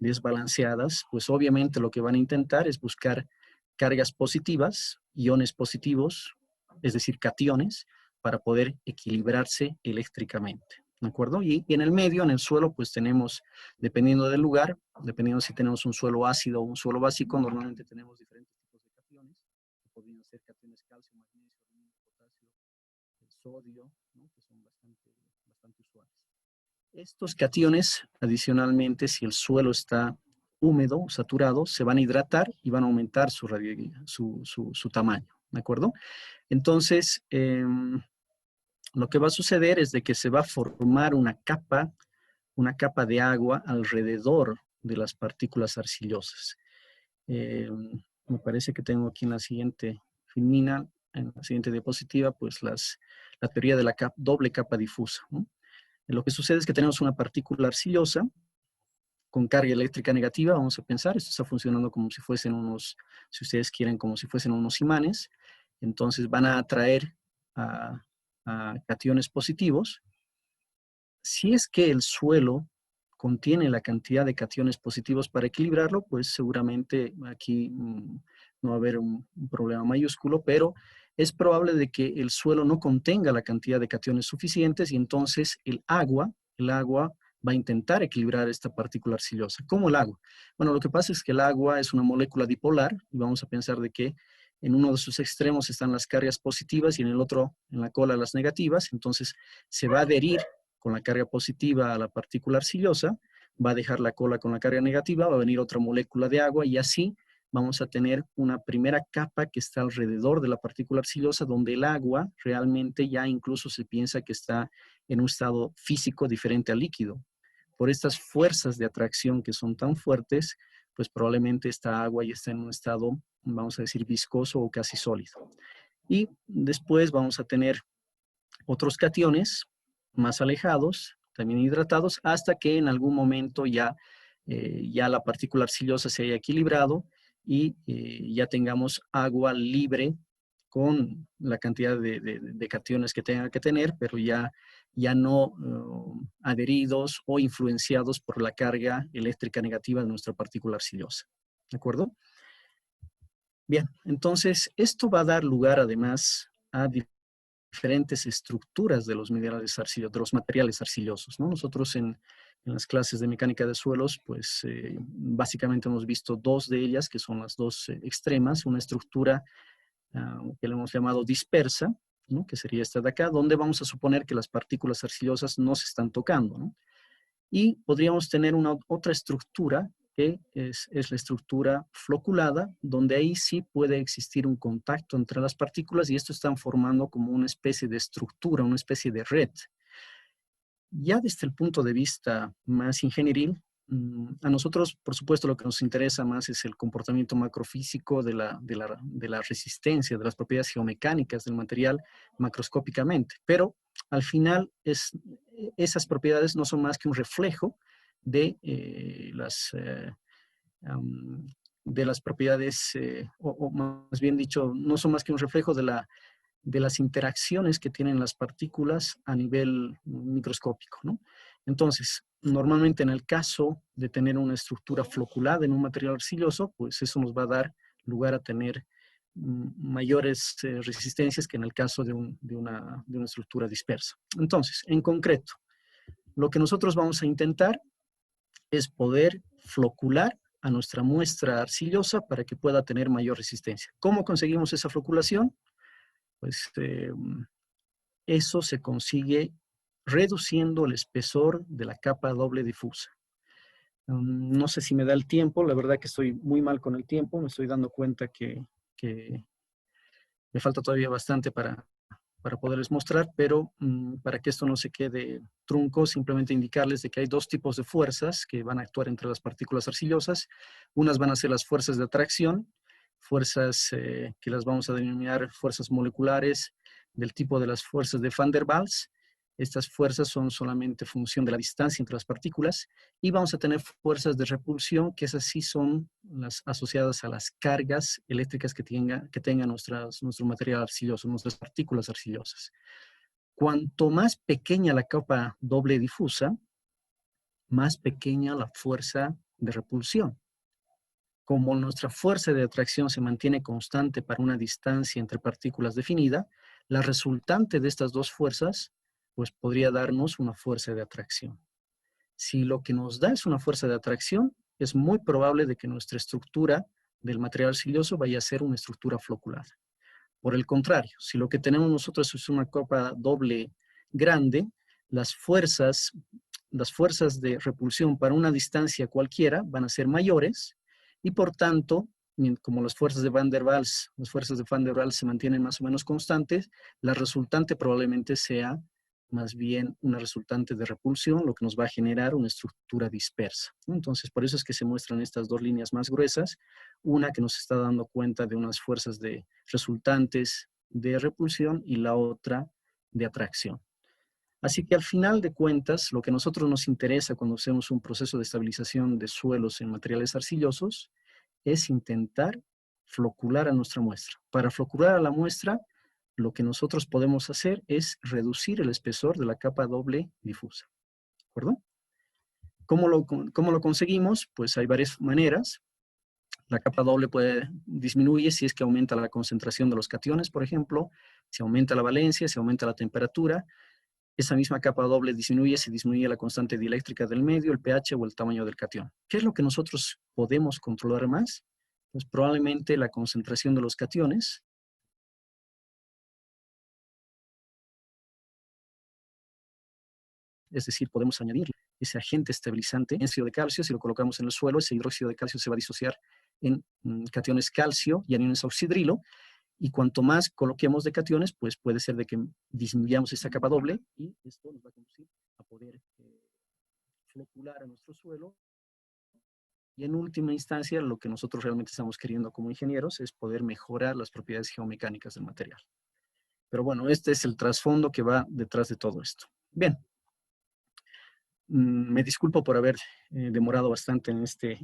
desbalanceadas, pues obviamente lo que van a intentar es buscar cargas positivas, iones positivos, es decir, cationes, para poder equilibrarse eléctricamente. ¿De acuerdo? Y en el medio, en el suelo, pues tenemos, dependiendo del lugar, dependiendo si tenemos un suelo ácido o un suelo básico, normalmente tenemos diferentes tipos de cationes, que podrían ser cationes calcio, magnesio, aluminio, potasio, sodio, ¿no? Que son bastante usuales. Estos cationes, adicionalmente, si el suelo está húmedo, saturado, se van a hidratar y van a aumentar su tamaño, ¿de acuerdo? Entonces, lo que va a suceder es de que se va a formar una capa de agua alrededor de las partículas arcillosas. Me parece que tengo aquí en la siguiente filmina, en la siguiente diapositiva, pues la teoría de la doble capa difusa, ¿no? Lo que sucede es que tenemos una partícula arcillosa con carga eléctrica negativa, vamos a pensar, esto está funcionando como si fuesen unos, si ustedes quieren, como si fuesen unos imanes, entonces van a atraer a cationes positivos. Si es que el suelo contiene la cantidad de cationes positivos para equilibrarlo, pues seguramente aquí no va a haber un problema mayúsculo, pero es probable de que el suelo no contenga la cantidad de cationes suficientes y entonces el agua va a intentar equilibrar esta partícula arcillosa. ¿Cómo el agua? Bueno, lo que pasa es que el agua es una molécula dipolar y vamos a pensar de que en uno de sus extremos están las cargas positivas y en el otro, en la cola, las negativas. Entonces se va a adherir con la carga positiva a la partícula arcillosa, va a dejar la cola con la carga negativa, va a venir otra molécula de agua y así vamos a tener una primera capa que está alrededor de la partícula arcillosa donde el agua realmente ya incluso se piensa que está en un estado físico diferente al líquido. Por estas fuerzas de atracción que son tan fuertes, pues probablemente esta agua ya está en un estado, vamos a decir, viscoso o casi sólido. Y después vamos a tener otros cationes más alejados, también hidratados, hasta que en algún momento ya la partícula arcillosa se haya equilibrado y ya tengamos agua libre con la cantidad de cationes que tenga que tener, pero ya no adheridos o influenciados por la carga eléctrica negativa de nuestra partícula arcillosa. ¿De acuerdo? Bien, entonces esto va a dar lugar además a diferentes estructuras de los minerales arcillosos, de los materiales arcillosos, ¿no? Nosotros en las clases de mecánica de suelos, pues básicamente hemos visto dos de ellas, que son las dos extremas, una estructura que le hemos llamado dispersa, ¿no? Que sería esta de acá, donde vamos a suponer que las partículas arcillosas no se están tocando, ¿no? Y podríamos tener otra estructura que es la estructura floculada, donde ahí sí puede existir un contacto entre las partículas y esto están formando como una especie de estructura, una especie de red. Ya desde el punto de vista más ingenieril, a nosotros, por supuesto, lo que nos interesa más es el comportamiento macrofísico de la resistencia, de las propiedades geomecánicas del material macroscópicamente, pero al final esas propiedades no son más que un reflejo de las propiedades, o más bien dicho, no son más que un reflejo de las interacciones que tienen las partículas a nivel microscópico, ¿no? Entonces, normalmente en el caso de tener una estructura floculada en un material arcilloso, pues eso nos va a dar lugar a tener mayores resistencias que en el caso de una estructura dispersa. Entonces, en concreto, lo que nosotros vamos a intentar es poder flocular a nuestra muestra arcillosa para que pueda tener mayor resistencia. ¿Cómo conseguimos esa floculación? Pues eso se consigue reduciendo el espesor de la capa doble difusa. No sé si me da el tiempo, la verdad que estoy muy mal con el tiempo, me estoy dando cuenta que me falta todavía bastante para poderles mostrar, pero para que esto no se quede trunco, simplemente indicarles de que hay dos tipos de fuerzas que van a actuar entre las partículas arcillosas. Unas van a ser las fuerzas de atracción, fuerzas que las vamos a denominar fuerzas moleculares del tipo de las fuerzas de Van der Waals. Estas fuerzas son solamente función de la distancia entre las partículas y vamos a tener fuerzas de repulsión, que esas sí son las asociadas a las cargas eléctricas que tenga nuestro material arcilloso, nuestras partículas arcillosas. Cuanto más pequeña la capa doble difusa, más pequeña la fuerza de repulsión. Como nuestra fuerza de atracción se mantiene constante para una distancia entre partículas definida, la resultante de estas dos fuerzas pues podría darnos una fuerza de atracción. Si lo que nos da es una fuerza de atracción, es muy probable de que nuestra estructura del material arcilloso vaya a ser una estructura floculada. Por el contrario, si lo que tenemos nosotros es una capa doble grande, las fuerzas de repulsión para una distancia cualquiera van a ser mayores y por tanto, como las fuerzas de Van der Waals se mantienen más o menos constantes, la resultante probablemente sea más bien una resultante de repulsión, lo que nos va a generar una estructura dispersa. Entonces, por eso es que se muestran estas dos líneas más gruesas, una que nos está dando cuenta de unas fuerzas de resultantes de repulsión y la otra de atracción. Así que al final de cuentas, lo que a nosotros nos interesa cuando hacemos un proceso de estabilización de suelos en materiales arcillosos es intentar flocular a nuestra muestra. Para flocular a la muestra, lo que nosotros podemos hacer es reducir el espesor de la capa doble difusa. ¿De acuerdo? ¿Cómo lo conseguimos? Pues hay varias maneras. La capa doble disminuye si es que aumenta la concentración de los cationes, por ejemplo, si aumenta la valencia, si aumenta la temperatura. Esa misma capa doble disminuye si disminuye la constante dieléctrica del medio, el pH o el tamaño del catión. ¿Qué es lo que nosotros podemos controlar más? Pues probablemente la concentración de los cationes. Es decir, podemos añadir ese agente estabilizante, hidróxido de calcio. Si lo colocamos en el suelo, ese hidróxido de calcio se va a disociar en cationes calcio y aniones oxidrilo. Y cuanto más coloquemos de cationes, pues puede ser de que disminuyamos esa capa doble y esto nos va a conducir a poder flocular a nuestro suelo. Y en última instancia, lo que nosotros realmente estamos queriendo como ingenieros es poder mejorar las propiedades geomecánicas del material. Pero bueno, este es el trasfondo que va detrás de todo esto. Bien. Me disculpo por haber demorado bastante en este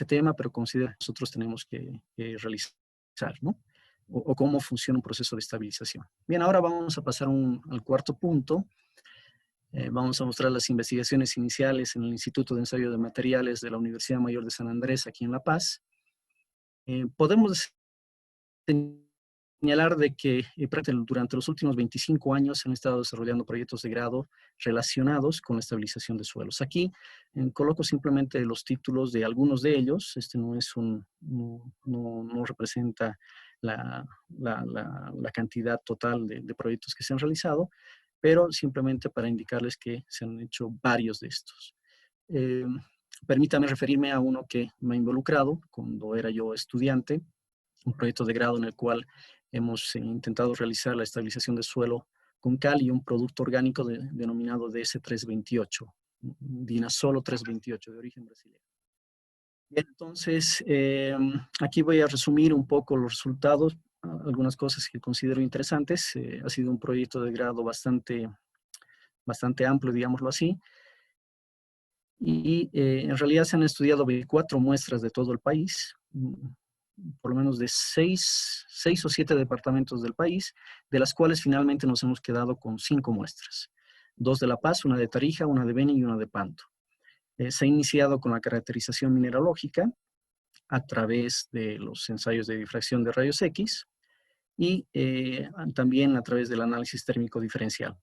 tema, pero considero que nosotros tenemos que realizar, ¿no? O cómo funciona un proceso de estabilización. Bien, ahora vamos a pasar al cuarto punto. Vamos a mostrar las investigaciones iniciales en el Instituto de Ensayo de Materiales de la Universidad Mayor de San Andrés, aquí en La Paz. Podemos señalar de que durante los últimos 25 años se han estado desarrollando proyectos de grado relacionados con la estabilización de suelos. Aquí coloco simplemente los títulos de algunos de ellos. Este no es no representa la cantidad total de proyectos que se han realizado, pero simplemente para indicarles que se han hecho varios de estos. Permítame referirme a uno que me ha involucrado cuando era yo estudiante, un proyecto de grado en el cual hemos intentado realizar la estabilización de suelo con cal y un producto orgánico denominado DS328, Dinasolo 328, de origen brasileño. Bien, entonces, aquí voy a resumir un poco los resultados, algunas cosas que considero interesantes. Ha sido un proyecto de grado bastante amplio, digámoslo así. Y en realidad se han estudiado 24 muestras de todo el país, por lo menos de 6 o 7 departamentos del país, de las cuales finalmente nos hemos quedado con 5 muestras. 2 de La Paz, una de Tarija, una de Beni y una de Panto. Se ha iniciado con la caracterización mineralógica a través de los ensayos de difracción de rayos X y también a través del análisis térmico diferencial.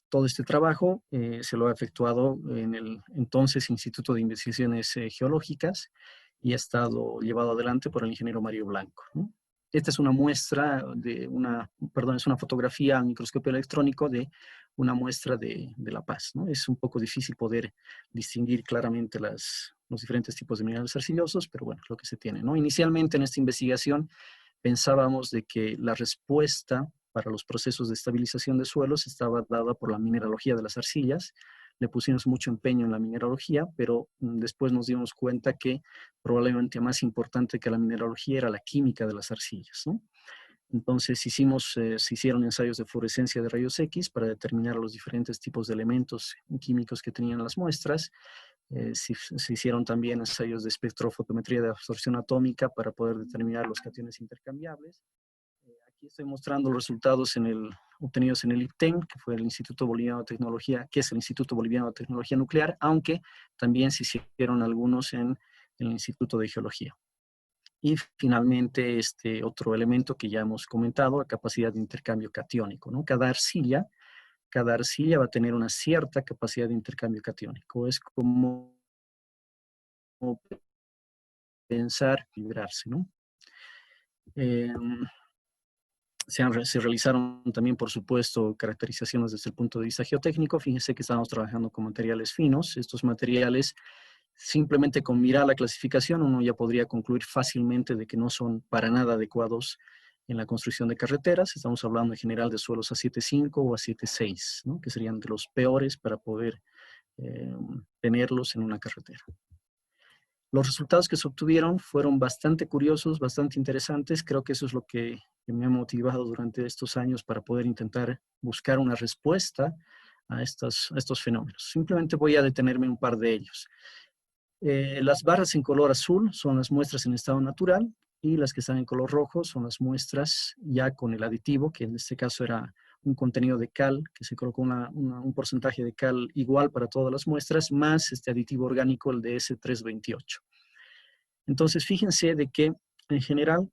Todo este trabajo se lo ha efectuado en el entonces Instituto de Investigaciones Geológicas y ha estado llevado adelante por el ingeniero Mario Blanco, ¿no? Esta es una muestra es una fotografía a microscopio electrónico de una muestra de La Paz, ¿no? Es un poco difícil poder distinguir claramente los diferentes tipos de minerales arcillosos, pero bueno, es lo que se tiene, ¿no? Inicialmente en esta investigación pensábamos de que la respuesta para los procesos de estabilización de suelos estaba dada por la mineralogía de las arcillas. Le pusimos mucho empeño en la mineralogía, pero después nos dimos cuenta que probablemente más importante que la mineralogía era la química de las arcillas, ¿no? Entonces se hicieron ensayos de fluorescencia de rayos X para determinar los diferentes tipos de elementos químicos que tenían las muestras. Se hicieron también ensayos de espectrofotometría de absorción atómica para poder determinar los cationes intercambiables. Aquí estoy mostrando los resultados obtenidos en el IPTEN, que fue el Instituto Boliviano de Tecnología, que es el Instituto Boliviano de Tecnología Nuclear, aunque también se hicieron algunos en el Instituto de Geología. Y finalmente, este otro elemento que ya hemos comentado, la capacidad de intercambio catiónico, ¿no? Cada arcilla va a tener una cierta capacidad de intercambio catiónico. Es como pensar, vibrarse, ¿no? Se realizaron también, por supuesto, caracterizaciones desde el punto de vista geotécnico. Fíjense que estamos trabajando con materiales finos. Estos materiales, simplemente con mirar la clasificación, uno ya podría concluir fácilmente de que no son para nada adecuados en la construcción de carreteras. Estamos hablando en general de suelos A75 o A76, ¿no? Que serían de los peores para poder tenerlos en una carretera. Los resultados que se obtuvieron fueron bastante curiosos, bastante interesantes. Creo que eso es lo que me ha motivado durante estos años para poder intentar buscar una respuesta a estos fenómenos. Simplemente voy a detenerme en un par de ellos. Las barras en color azul son las muestras en estado natural y las que están en color rojo son las muestras ya con el aditivo, que en este caso era un contenido de cal, que se colocó un porcentaje de cal igual para todas las muestras, más este aditivo orgánico, el de S328. Entonces, fíjense de que, en general,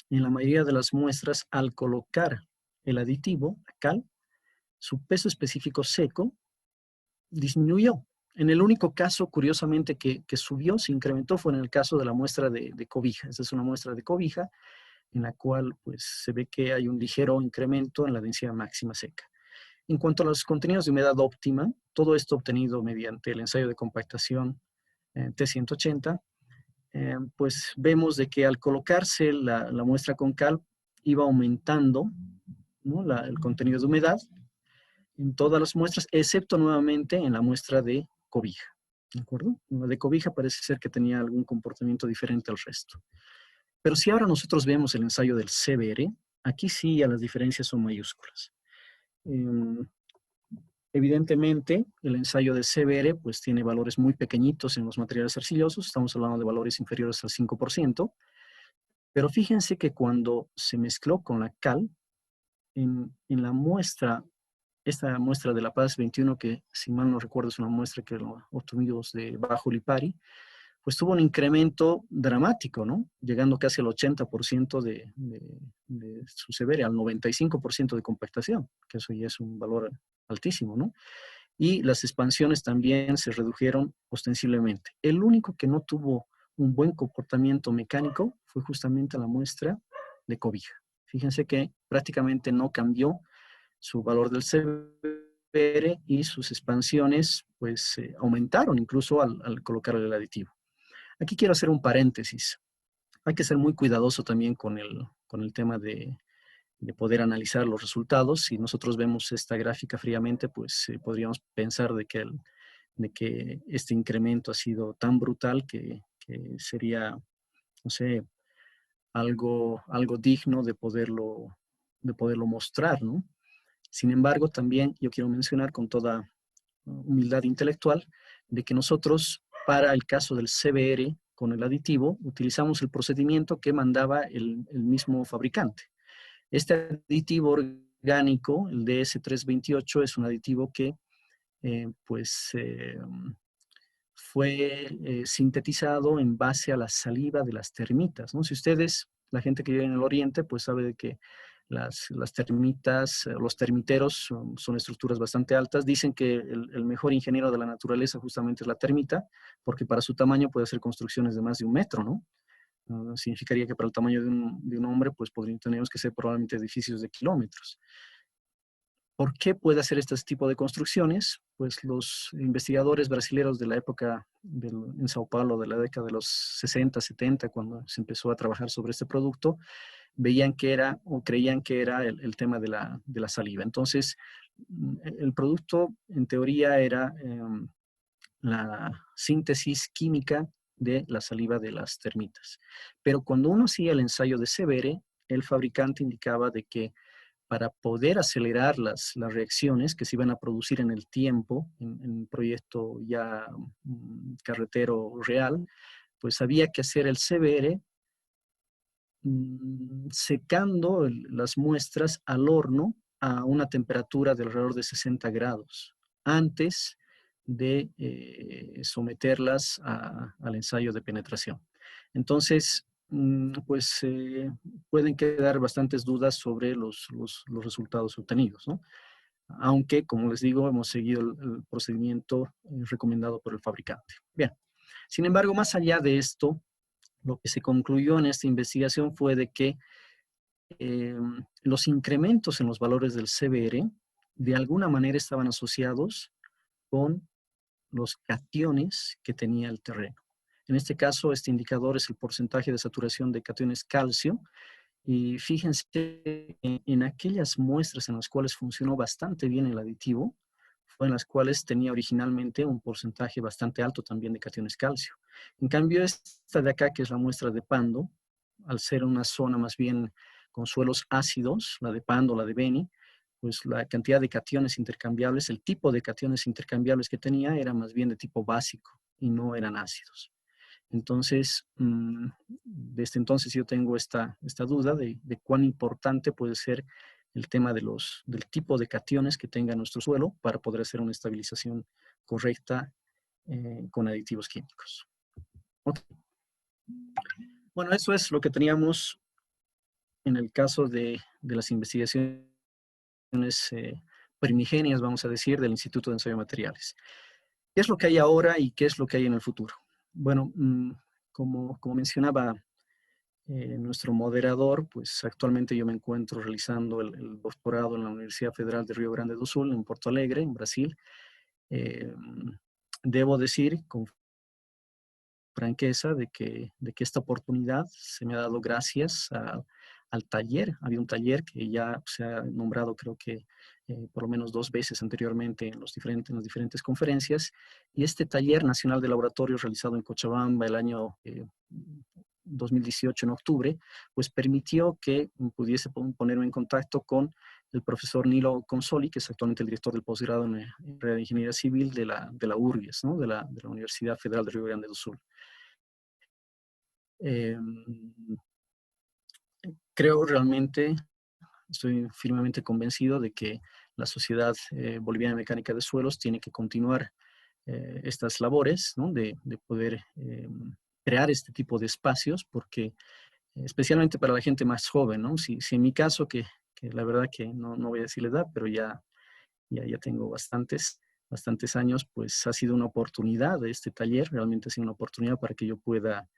en la mayoría de las muestras, al colocar el aditivo, la cal, su peso específico seco disminuyó. En el único caso, curiosamente, que subió, se incrementó, fue en el caso de la muestra de cobija. Esta es una muestra de cobija en la cual pues, se ve que hay un ligero incremento en la densidad máxima seca. En cuanto a los contenidos de humedad óptima, todo esto obtenido mediante el ensayo de compactación T180, pues vemos de que al colocarse la muestra con cal iba aumentando, ¿no? El contenido de humedad en todas las muestras, excepto nuevamente en la muestra de cobija. ¿De acuerdo? La de cobija parece ser que tenía algún comportamiento diferente al resto. Pero si ahora nosotros vemos el ensayo del CBR, aquí sí ya las diferencias son mayúsculas. Evidentemente, el ensayo del CBR pues, tiene valores muy pequeñitos en los materiales arcillosos, estamos hablando de valores inferiores al 5%, pero fíjense que cuando se mezcló con la cal, en la muestra, esta muestra de La Paz 21, que si mal no recuerdo es una muestra que lo obtuvimos de Bajo Lipari, pues tuvo un incremento dramático, ¿no? Llegando casi al 80% de su CBR, al 95% de compactación, que eso ya es un valor altísimo, ¿no? Y las expansiones también se redujeron ostensiblemente. El único que no tuvo un buen comportamiento mecánico fue justamente la muestra de cobija. Fíjense que prácticamente no cambió su valor del CBR y sus expansiones pues aumentaron incluso al colocar el aditivo. Aquí quiero hacer un paréntesis. Hay que ser muy cuidadoso también con el tema de poder analizar los resultados. Si nosotros vemos esta gráfica fríamente, pues podríamos pensar de que este incremento ha sido tan brutal que sería, no sé, algo digno de poderlo mostrar, ¿no? Sin embargo, también yo quiero mencionar con toda humildad intelectual de que nosotros, para el caso del CBR con el aditivo, utilizamos el procedimiento que mandaba el mismo fabricante. Este aditivo orgánico, el DS328, es un aditivo que fue sintetizado en base a la saliva de las termitas, ¿no? Si ustedes, la gente que vive en el oriente, pues sabe de que las termitas, los termiteros son estructuras bastante altas. Dicen que el mejor ingeniero de la naturaleza justamente es la termita, porque para su tamaño puede hacer construcciones de más de 1 metro, ¿no? Significaría que para el tamaño de un hombre, pues tendríamos que ser probablemente edificios de kilómetros. ¿Por qué puede hacer este tipo de construcciones? Pues los investigadores brasileños de la época en Sao Paulo, de la década de los 60, 70, cuando se empezó a trabajar sobre este producto, veían que era o creían que era el tema de la saliva. Entonces, el producto en teoría era la síntesis química de la saliva de las termitas. Pero cuando uno hacía el ensayo de Severe, el fabricante indicaba de que para poder acelerar las reacciones que se iban a producir en el tiempo, en un proyecto ya carretero real, pues había que hacer el CBR secando las muestras al horno a una temperatura de alrededor de 60 grados antes de someterlas al ensayo de penetración. Entonces, pues pueden quedar bastantes dudas sobre los resultados obtenidos, ¿no? Aunque, como les digo, hemos seguido el procedimiento recomendado por el fabricante. Bien, sin embargo, más allá de esto, lo que se concluyó en esta investigación fue de que los incrementos en los valores del CBR de alguna manera estaban asociados con los cationes que tenía el terreno. En este caso, este indicador es el porcentaje de saturación de cationes calcio. Y fíjense, en aquellas muestras en las cuales funcionó bastante bien el aditivo, fue en las cuales tenía originalmente un porcentaje bastante alto también de cationes calcio. En cambio, esta de acá, que es la muestra de Pando, al ser una zona más bien con suelos ácidos, la de Pando, la de Beni, pues la cantidad de cationes intercambiables, el tipo de cationes intercambiables que tenía era más bien de tipo básico y no eran ácidos. Entonces, desde entonces yo tengo esta duda de cuán importante puede ser el tema del tipo de cationes que tenga nuestro suelo para poder hacer una estabilización correcta con aditivos químicos. Okay. Bueno, eso es lo que teníamos en el caso de las investigaciones primigenias, vamos a decir, del Instituto de Ensayo de Materiales. ¿Qué es lo que hay ahora y qué es lo que hay en el futuro? Bueno, como mencionaba nuestro moderador, pues actualmente yo me encuentro realizando el doctorado en la Universidad Federal de Río Grande do Sul, en Porto Alegre, en Brasil. Debo decir con franqueza de que esta oportunidad se me ha dado gracias al taller. Había un taller que ya se ha nombrado, creo que por lo menos 2 veces anteriormente en las diferentes conferencias, y este taller nacional de laboratorios realizado en Cochabamba el año 2018 en octubre, pues permitió que pudiese ponerme en contacto con el profesor Nilo Consoli, que es actualmente el director del posgrado en de Ingeniería Civil de la URGES, ¿no? de la Universidad Federal de Río Grande do Sul. Creo realmente, estoy firmemente convencido de que la Sociedad Boliviana de Mecánica de Suelos tiene que continuar estas labores, ¿no? de poder crear este tipo de espacios, porque especialmente para la gente más joven, ¿no? Si en mi caso, que la verdad que no voy a decir la edad, pero ya tengo bastantes años, pues ha sido una oportunidad de este taller, realmente ha sido una oportunidad para que yo pueda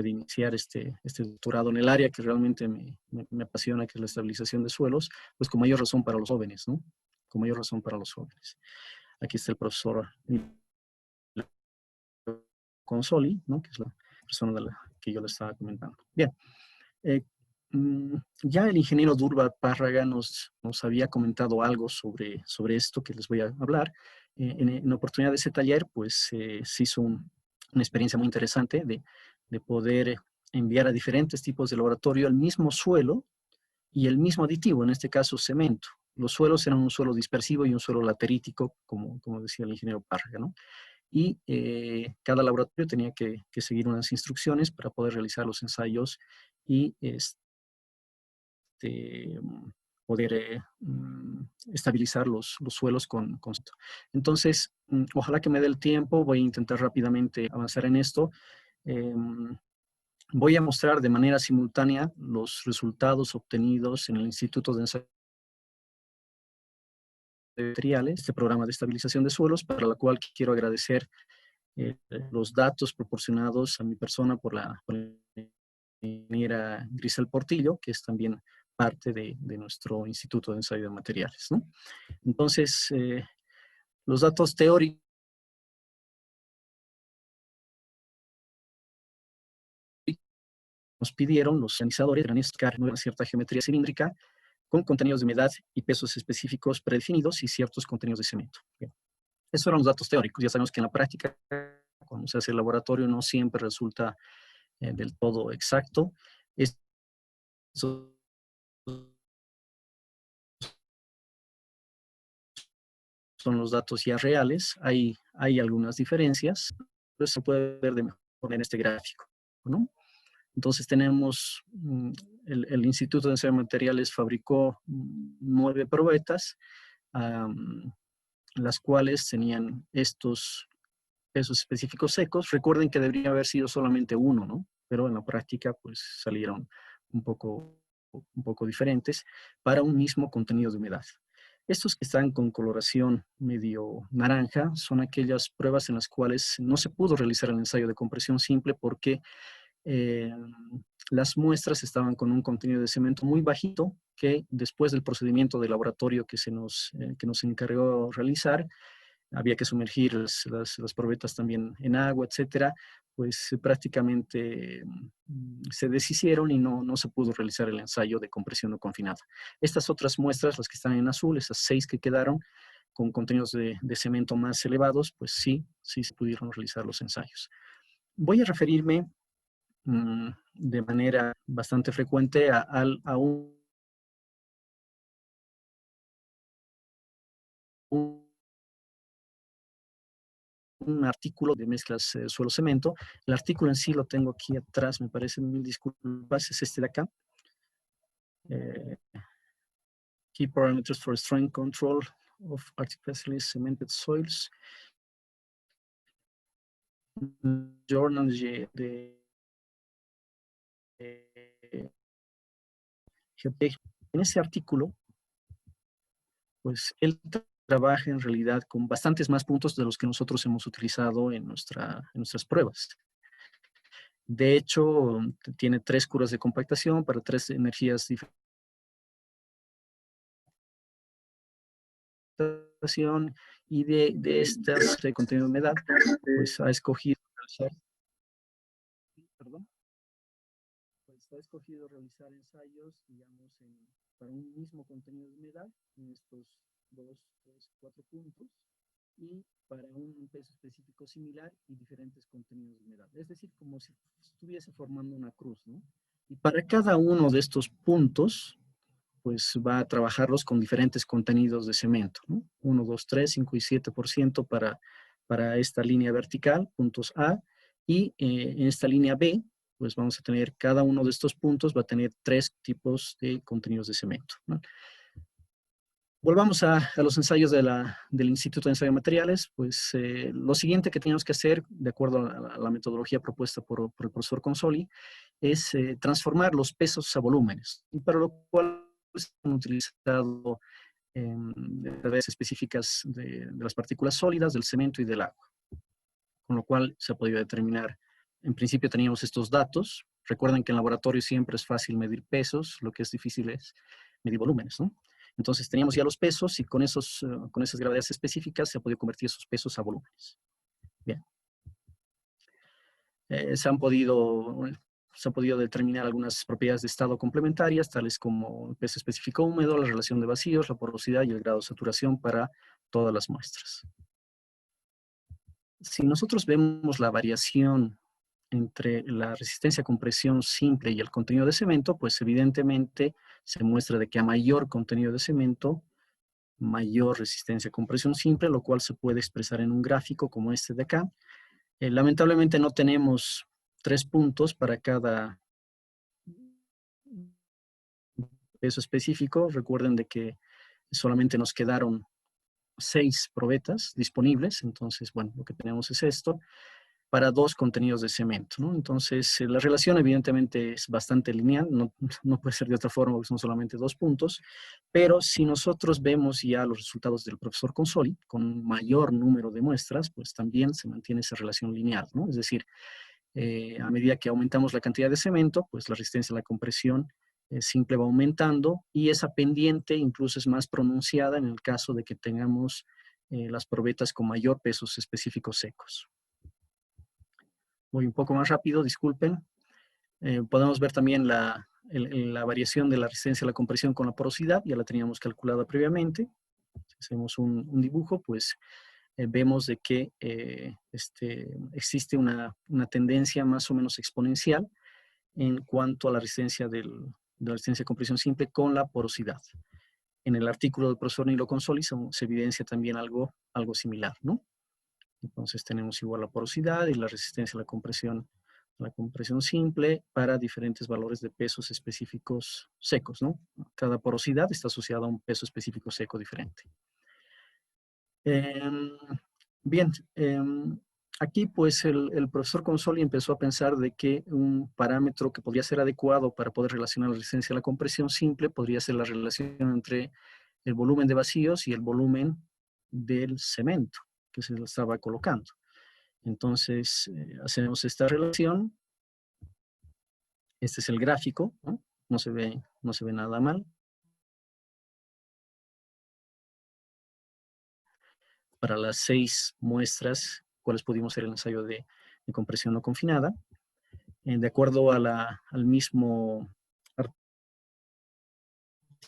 iniciar este doctorado en el área que realmente me apasiona, que es la estabilización de suelos, pues con mayor razón para los jóvenes, ¿no? Con mayor razón para los jóvenes. Aquí está el profesor Consoli, ¿no? Que es la persona de la que yo le estaba comentando. Bien. Ya el ingeniero Durba Párraga nos había comentado algo sobre esto que les voy a hablar. En oportunidad de ese taller, pues se hizo una experiencia muy interesante de poder enviar a diferentes tipos de laboratorio el mismo suelo y el mismo aditivo, en este caso cemento. Los suelos eran un suelo dispersivo y un suelo laterítico, como decía el ingeniero Párraga, ¿no? Y cada laboratorio tenía que seguir unas instrucciones para poder realizar los ensayos y poder estabilizar los suelos con esto. Entonces, ojalá que me dé el tiempo, voy a intentar rápidamente avanzar en esto. Voy a mostrar de manera simultánea los resultados obtenidos en el Instituto de Ensayo de Materiales, este programa de estabilización de suelos, para la cual quiero agradecer los datos proporcionados a mi persona por la ingeniera Grisel Portillo, que es también parte de nuestro Instituto de Ensayo de Materiales, ¿no? Entonces, los datos teóricos nos pidieron los organizadores eran buscar una cierta geometría cilíndrica con contenidos de humedad y pesos específicos predefinidos y ciertos contenidos de cemento. Bien. Esos eran los datos teóricos. Ya sabemos que en la práctica, cuando se hace el laboratorio, no siempre resulta del todo exacto. Estos son los datos ya reales. Hay algunas diferencias, pero se puede ver de mejor en este gráfico, ¿no? Entonces tenemos, el Instituto de Ensayo de Materiales fabricó 9 probetas, las cuales tenían estos pesos específicos secos. Recuerden que debería haber sido solamente uno, ¿no? Pero en la práctica pues salieron un poco diferentes para un mismo contenido de humedad. Estos que están con coloración medio naranja son aquellas pruebas en las cuales no se pudo realizar el ensayo de compresión simple porque las muestras estaban con un contenido de cemento muy bajito que después del procedimiento de laboratorio que nos encargó realizar, había que sumergir las probetas también en agua, etcétera, pues prácticamente se deshicieron y no se pudo realizar el ensayo de compresión no confinada. Estas otras muestras, las que están en azul, esas 6 que quedaron con contenidos de cemento más elevados, pues sí se pudieron realizar los ensayos. Voy a referirme de manera bastante frecuente a un artículo de mezclas suelo-cemento. El artículo en sí lo tengo aquí atrás, me parece, mil disculpas, es este de acá. Key Parameters for Strength Control of Artificially Cemented Soils. Journal de Geotech. En ese artículo, pues él trabaja en realidad con bastantes más puntos de los que nosotros hemos utilizado en nuestras pruebas. De hecho, tiene 3 curvas de compactación para 3 energías diferentes y de estas de contenido de humedad, pues ha escogido realizar ensayos, digamos, para un mismo contenido de humedad en estos 2, 3, 4 puntos y para un peso específico similar y diferentes contenidos de humedad. Es decir, como si estuviese formando una cruz, ¿no? Y para cada uno de estos puntos, pues va a trabajarlos con diferentes contenidos de cemento, ¿no? 1, 2, 3, 5 y 7% para esta línea vertical, puntos A, y en esta línea B, pues vamos a tener cada uno de estos puntos, va a tener 3 tipos de contenidos de cemento, ¿no? Volvamos a los ensayos del Instituto de Ensayo de Materiales. Pues lo siguiente que teníamos que hacer, de acuerdo a la metodología propuesta por el profesor Consoli, es transformar los pesos a volúmenes, y para lo cual se han utilizado redes específicas de las partículas sólidas, del cemento y del agua, con lo cual se ha podido determinar. En principio teníamos estos datos. Recuerden que en laboratorio siempre es fácil medir pesos, lo que es difícil es medir volúmenes, ¿no? Entonces teníamos ya los pesos y con esas gravedades específicas se ha podido convertir esos pesos a volúmenes. Bien. Se han podido determinar algunas propiedades de estado complementarias, tales como el peso específico húmedo, la relación de vacíos, la porosidad y el grado de saturación para todas las muestras. Si nosotros vemos la variación entre la resistencia a compresión simple y el contenido de cemento, pues evidentemente se muestra de que a mayor contenido de cemento, mayor resistencia a compresión simple, lo cual se puede expresar en un gráfico como este de acá. Lamentablemente no tenemos 3 puntos para cada peso específico. Recuerden de que solamente nos quedaron 6 probetas disponibles, entonces, bueno, lo que tenemos es esto, para 2 contenidos de cemento, ¿no? Entonces, la relación evidentemente es bastante lineal, no puede ser de otra forma porque son solamente 2 puntos, pero si nosotros vemos ya los resultados del profesor Consoli, con un mayor número de muestras, pues también se mantiene esa relación lineal, ¿no? Es decir, a medida que aumentamos la cantidad de cemento, pues la resistencia a la compresión simple va aumentando y esa pendiente incluso es más pronunciada en el caso de que tengamos las probetas con mayor pesos específicos secos. Voy un poco más rápido, disculpen. Podemos ver también la variación de la resistencia a la compresión con la porosidad, ya la teníamos calculada previamente. Si hacemos un dibujo, pues vemos de que existe una tendencia más o menos exponencial en cuanto a la resistencia de la resistencia a compresión simple con la porosidad. En el artículo del profesor Nilo Consoli se evidencia también algo similar, ¿no? Entonces tenemos igual la porosidad y la resistencia a la compresión la compresión simple para diferentes valores de pesos específicos secos, ¿no? Cada porosidad está asociada a un peso específico seco diferente. Bien, aquí pues el profesor Consoli empezó a pensar de que un parámetro que podría ser adecuado para poder relacionar la resistencia a la compresión simple podría ser la relación entre el volumen de vacíos y el volumen del cemento que se le estaba colocando. Entonces, hacemos esta relación. Este es el gráfico, ¿no? No se ve nada mal. Para las 6 muestras, cuáles pudimos hacer el ensayo de compresión no confinada. De acuerdo a al mismo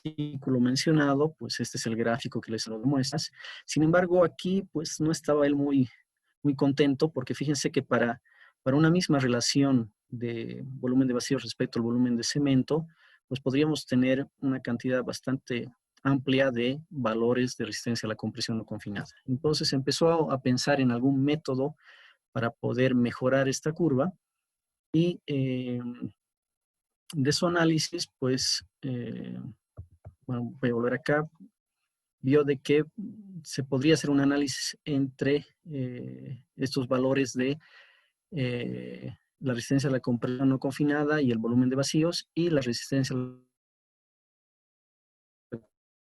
artículo mencionado, pues este es el gráfico que les lo muestras. Sin embargo, aquí pues no estaba él muy contento, porque fíjense que para una misma relación de volumen de vacío respecto al volumen de cemento, pues podríamos tener una cantidad bastante amplia de valores de resistencia a la compresión no confinada. Entonces empezó a pensar en algún método para poder mejorar esta curva y de su análisis, pues, bueno, voy a volver acá, vio de que se podría hacer un análisis entre estos valores de la resistencia a la compresión no confinada y el volumen de vacíos, y la resistencia a la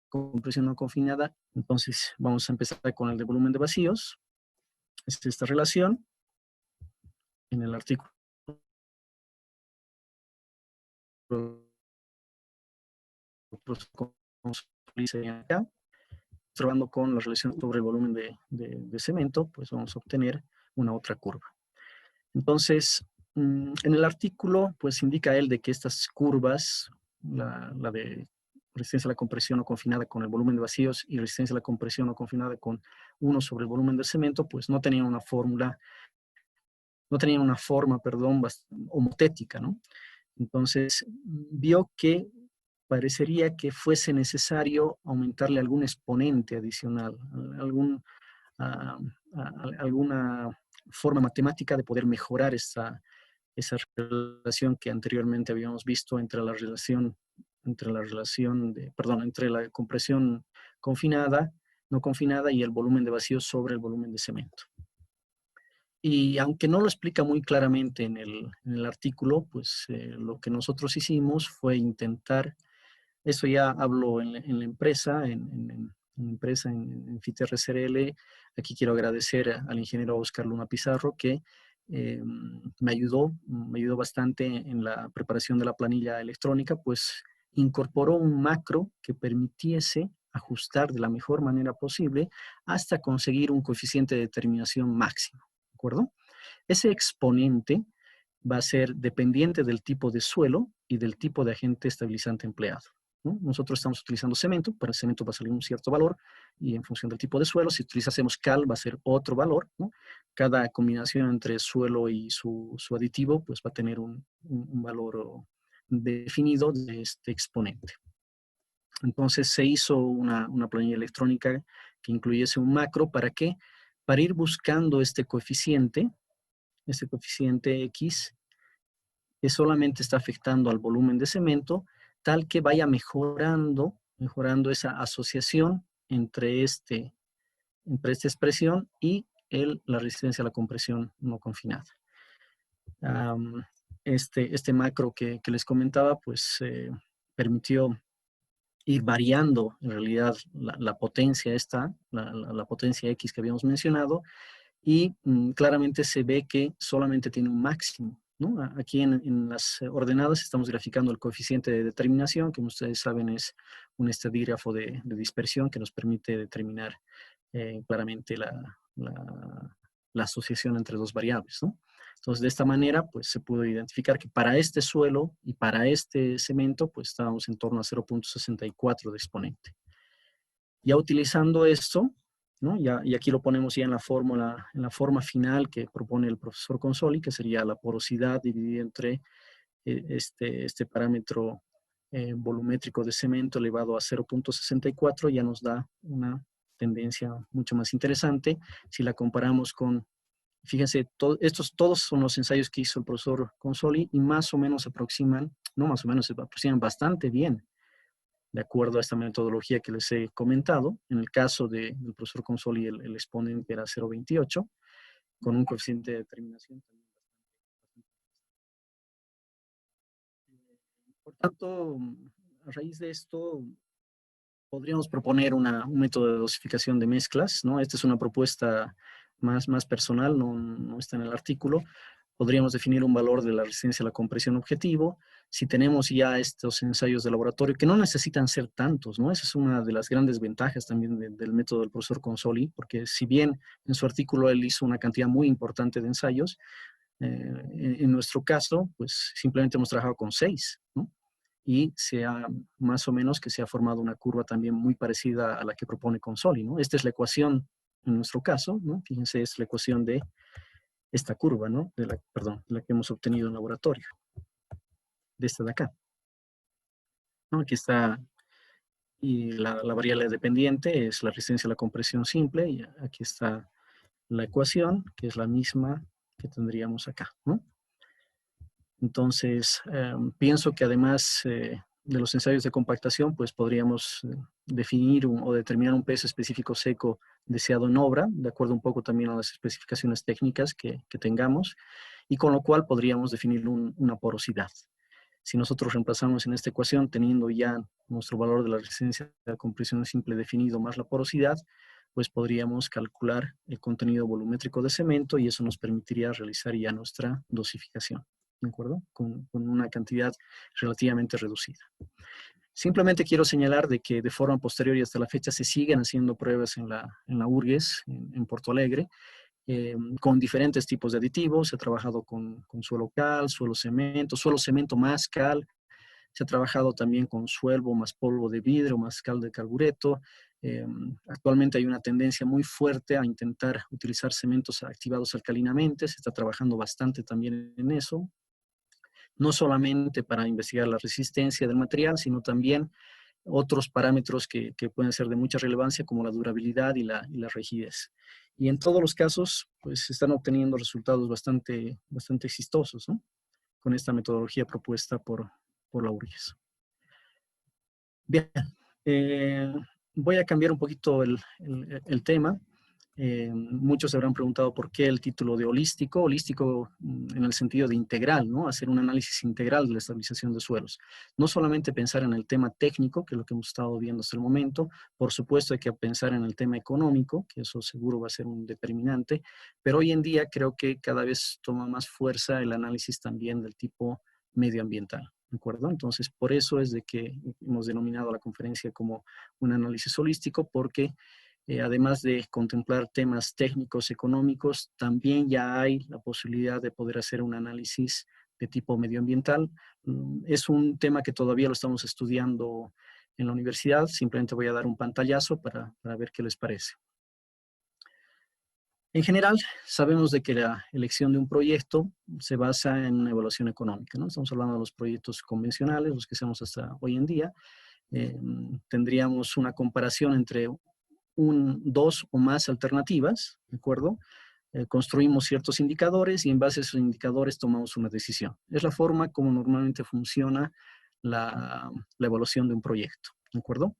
compresión no confinada. Entonces vamos a empezar con el de volumen de vacíos. Es esta relación en el artículo acá, observando con la relación sobre el volumen de cemento, pues vamos a obtener una otra curva. Entonces, en el artículo, pues indica él de que estas curvas, la de resistencia a la compresión no confinada con el volumen de vacíos y resistencia a la compresión no confinada con 1 sobre el volumen del cemento, pues no tenían una fórmula, no tenían una forma, perdón, homotética, ¿no? Entonces, vio que parecería que fuese necesario aumentarle algún exponente adicional, alguna forma matemática de poder mejorar esa relación que anteriormente habíamos visto entre la compresión confinada, no confinada y el volumen de vacío sobre el volumen de cemento. Y aunque no lo explica muy claramente en el artículo, pues lo que nosotros hicimos fue intentar, eso ya hablo en la empresa, en FITER SRL. Aquí quiero agradecer al ingeniero Oscar Luna Pizarro, que me ayudó bastante en la preparación de la planilla electrónica, pues incorporó un macro que permitiese ajustar de la mejor manera posible hasta conseguir un coeficiente de determinación máximo, ¿de acuerdo? Ese exponente va a ser dependiente del tipo de suelo y del tipo de agente estabilizante empleado, ¿no? Nosotros estamos utilizando cemento, para el cemento va a salir un cierto valor, y en función del tipo de suelo, si utilizásemos cal va a ser otro valor, ¿no? Cada combinación entre suelo y su aditivo, pues va a tener un valor definido de este exponente. Entonces se hizo una planilla electrónica que incluyese un macro. ¿Para qué? Para ir buscando este coeficiente X, que solamente está afectando al volumen de cemento, tal que vaya mejorando esa asociación entre esta expresión y la resistencia a la compresión no confinada. Este macro que les comentaba, pues permitió ir variando en realidad la potencia la potencia X que habíamos mencionado, y claramente se ve que solamente tiene un máximo, ¿no? Aquí en las ordenadas estamos graficando el coeficiente de determinación, que como ustedes saben es un estadígrafo de dispersión que nos permite determinar claramente la asociación entre dos variables, ¿no? Entonces, de esta manera, pues se pudo identificar que para este suelo y para este cemento, pues estábamos en torno a 0.64 de exponente. Ya utilizando esto, ¿no? Y aquí lo ponemos ya en la forma final que propone el profesor Consoli, que sería la porosidad dividida entre este parámetro volumétrico de cemento elevado a 0.64, ya nos da una tendencia mucho más interesante si la comparamos con Fíjense, estos todos son los ensayos que hizo el profesor Consoli y más o menos se aproximan, no más o menos, se aproximan bastante bien de acuerdo a esta metodología que les he comentado. En el caso del profesor Consoli, el exponente era 0,28, con un coeficiente de determinación también bastante. Por tanto, a raíz de esto, podríamos proponer un método de dosificación de mezclas, ¿no? Esta es una propuesta más personal, no está en el artículo. Podríamos definir un valor de la resistencia a la compresión objetivo. Si tenemos ya estos ensayos de laboratorio, que no necesitan ser tantos, ¿no? Esa es una de las grandes ventajas también del método del profesor Consoli, porque si bien en su artículo él hizo una cantidad muy importante de ensayos, en nuestro caso, pues simplemente hemos trabajado con 6, ¿no? Y más o menos que se ha formado una curva también muy parecida a la que propone Consoli, ¿no? Esta es la ecuación en nuestro caso, ¿no? Fíjense, es la ecuación de esta curva, ¿no? Perdón, la que hemos obtenido en laboratorio, de esta de acá, ¿no? Aquí está, y la variable dependiente es la resistencia a la compresión simple, y aquí está la ecuación, que es la misma que tendríamos acá, ¿no? Entonces, pienso que además de los ensayos de compactación, pues podríamos definir o determinar un peso específico seco deseado en obra, de acuerdo un poco también a las especificaciones técnicas que tengamos, y con lo cual podríamos definir una porosidad. Si nosotros reemplazamos en esta ecuación, teniendo ya nuestro valor de la resistencia a la compresión simple definido más la porosidad, pues podríamos calcular el contenido volumétrico de cemento y eso nos permitiría realizar ya nuestra dosificación, ¿de acuerdo? Con una cantidad relativamente reducida. Simplemente quiero señalar de que de forma posterior y hasta la fecha se siguen haciendo pruebas en la URGES, en Porto Alegre, con diferentes tipos de aditivos. Se ha trabajado con suelo cal, suelo cemento más cal. Se ha trabajado también con suelo más polvo de vidrio, más cal de carbureto. Actualmente hay una tendencia muy fuerte a intentar utilizar cementos activados alcalinamente. Se está trabajando bastante también en eso. No solamente para investigar la resistencia del material, sino también otros parámetros que pueden ser de mucha relevancia, como la durabilidad y la rigidez. Y en todos los casos, pues se están obteniendo resultados bastante exitosos, ¿no? Con esta metodología propuesta por la URGES. Bien, voy a cambiar un poquito el tema. Muchos se habrán preguntado por qué el título de holístico. Holístico en el sentido de integral, ¿no? Hacer un análisis integral de la estabilización de suelos. No solamente pensar en el tema técnico, que es lo que hemos estado viendo hasta el momento. Por supuesto hay que pensar en el tema económico, que eso seguro va a ser un determinante. Pero hoy en día creo que cada vez toma más fuerza el análisis también del tipo medioambiental. ¿De acuerdo? Entonces, por eso es de que hemos denominado la conferencia como un análisis holístico, porque además de contemplar temas técnicos, económicos, también ya hay la posibilidad de poder hacer un análisis de tipo medioambiental. Es un tema que todavía lo estamos estudiando en la universidad. Simplemente voy a dar un pantallazo para ver qué les parece. En general, sabemos de que la elección de un proyecto se basa en una evaluación económica, ¿no? Estamos hablando de los proyectos convencionales, los que hacemos hasta hoy en día. Tendríamos una comparación entre dos o más alternativas, ¿de acuerdo? Construimos ciertos indicadores y en base a esos indicadores tomamos una decisión. Es la forma como normalmente funciona la evaluación de un proyecto, ¿de acuerdo?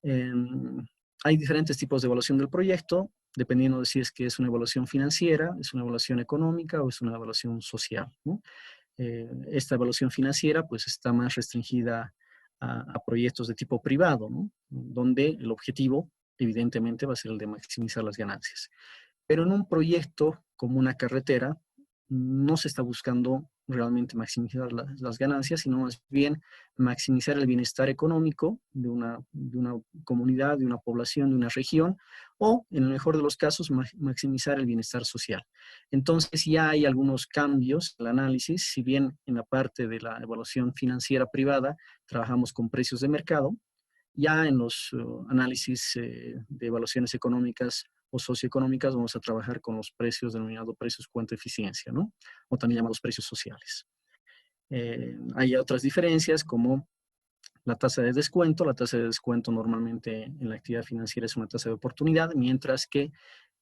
Hay diferentes tipos de evaluación del proyecto, dependiendo de si es que es una evaluación financiera, es una evaluación económica o es una evaluación social, ¿no? Esta evaluación financiera pues está más restringida a proyectos de tipo privado, ¿no? Donde el objetivo evidentemente va a ser el de maximizar las ganancias. Pero en un proyecto como una carretera, no se está buscando realmente maximizar las ganancias, sino más bien maximizar el bienestar económico de una comunidad, de una población, de una región, o en el mejor de los casos, maximizar el bienestar social. Entonces ya hay algunos cambios en el análisis, si bien en la parte de la evaluación financiera privada trabajamos con precios de mercado, ya en los análisis de evaluaciones económicas o socioeconómicas vamos a trabajar con los precios denominados precios cuenta-eficiencia, ¿no? O también llamados precios sociales. Hay otras diferencias como la tasa de descuento. La tasa de descuento normalmente en la actividad financiera es una tasa de oportunidad, mientras que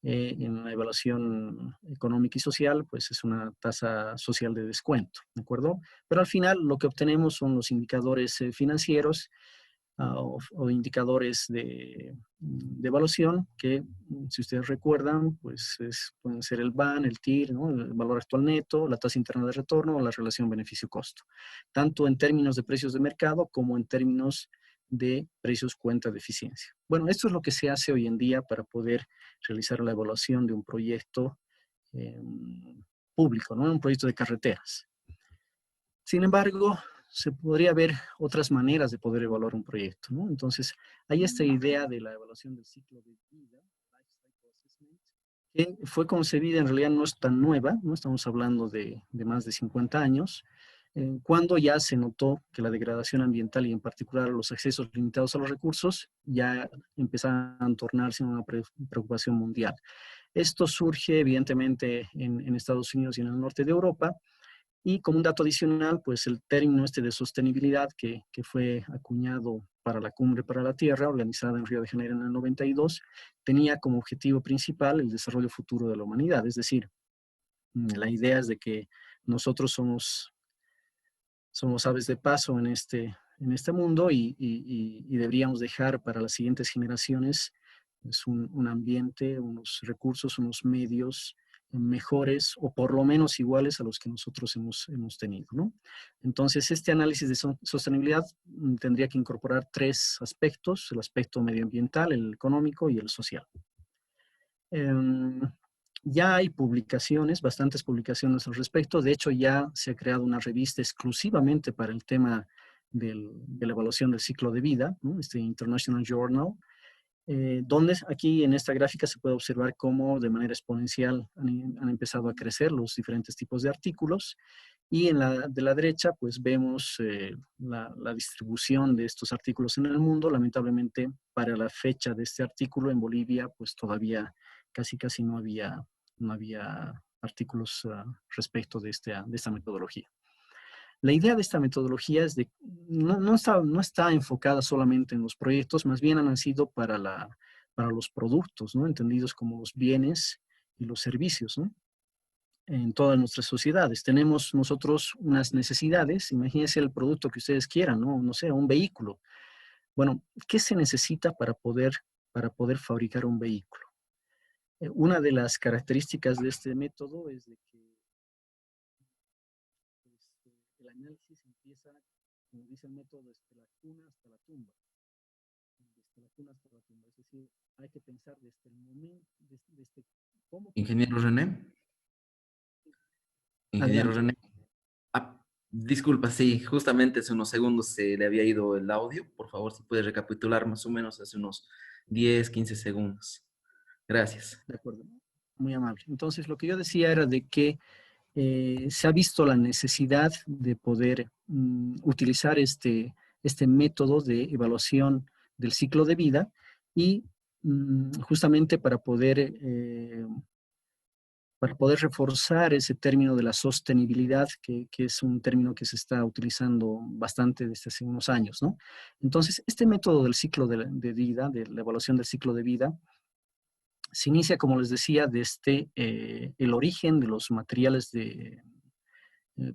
en la evaluación económica y social, pues es una tasa social de descuento, ¿de acuerdo? Pero al final lo que obtenemos son los indicadores financieros o indicadores de evaluación que, si ustedes recuerdan, pues pueden ser el BAN, el TIR, ¿no? El valor actual neto, la tasa interna de retorno o la relación beneficio-costo, tanto en términos de precios de mercado como en términos de precios cuenta de eficiencia. Bueno, esto es lo que se hace hoy en día para poder realizar la evaluación de un proyecto público, ¿no? Un proyecto de carreteras. Sin embargo, se podría ver otras maneras de poder evaluar un proyecto, ¿no? Entonces, hay esta idea de la evaluación del ciclo de vida, que fue concebida, en realidad no es tan nueva, ¿no? Estamos hablando de más de 50 años, cuando ya se notó que la degradación ambiental y en particular los accesos limitados a los recursos ya empezaban a tornarse una preocupación mundial. Esto surge evidentemente en Estados Unidos y en el norte de Europa. Y como un dato adicional, pues el término este de sostenibilidad que fue acuñado para la Cumbre para la Tierra, organizada en Río de Janeiro en el 92, tenía como objetivo principal el desarrollo futuro de la humanidad. Es decir, la idea es de que nosotros somos aves de paso en este mundo y deberíamos dejar para las siguientes generaciones pues, un ambiente, unos recursos, unos medios mejores o por lo menos iguales a los que nosotros hemos tenido, ¿no? Entonces, este análisis de sostenibilidad tendría que incorporar tres aspectos: el aspecto medioambiental, el económico y el social. Ya hay publicaciones, bastantes publicaciones al respecto. De hecho, ya se ha creado una revista exclusivamente para el tema de la evaluación del ciclo de vida, ¿no? Este International Journal, donde aquí en esta gráfica se puede observar cómo de manera exponencial han empezado a crecer los diferentes tipos de artículos. Y de la derecha, pues vemos la distribución de estos artículos en el mundo. Lamentablemente, para la fecha de este artículo en Bolivia, pues todavía casi no había artículos respecto de esta metodología. La idea de esta metodología es no está enfocada solamente en los proyectos, más bien han sido para los productos, ¿no? Entendidos como los bienes y los servicios, ¿no? En todas nuestras sociedades. Tenemos nosotros unas necesidades. Imagínense el producto que ustedes quieran, ¿no? No sé, un vehículo. Bueno, ¿qué se necesita para poder fabricar un vehículo? Una de las características de este método es de que el análisis empieza, como dice el método, desde la cuna hasta la tumba. Desde la cuna hasta la tumba. Es decir, hay que pensar desde el momento, desde cómo... Ingeniero René. Ingeniero Adelante. René. Disculpa, sí, justamente hace unos segundos se le había ido el audio. Por favor, si puede recapitular más o menos hace unos 10, 15 segundos. Gracias. De acuerdo. Muy amable. Entonces, lo que yo decía era de que se ha visto la necesidad de poder utilizar este método de evaluación del ciclo de vida y justamente para poder reforzar ese término de la sostenibilidad, que es un término que se está utilizando bastante desde hace unos años, ¿no? Entonces, este método del ciclo de vida, de la evaluación del ciclo de vida, se inicia, como les decía, desde el origen de los materiales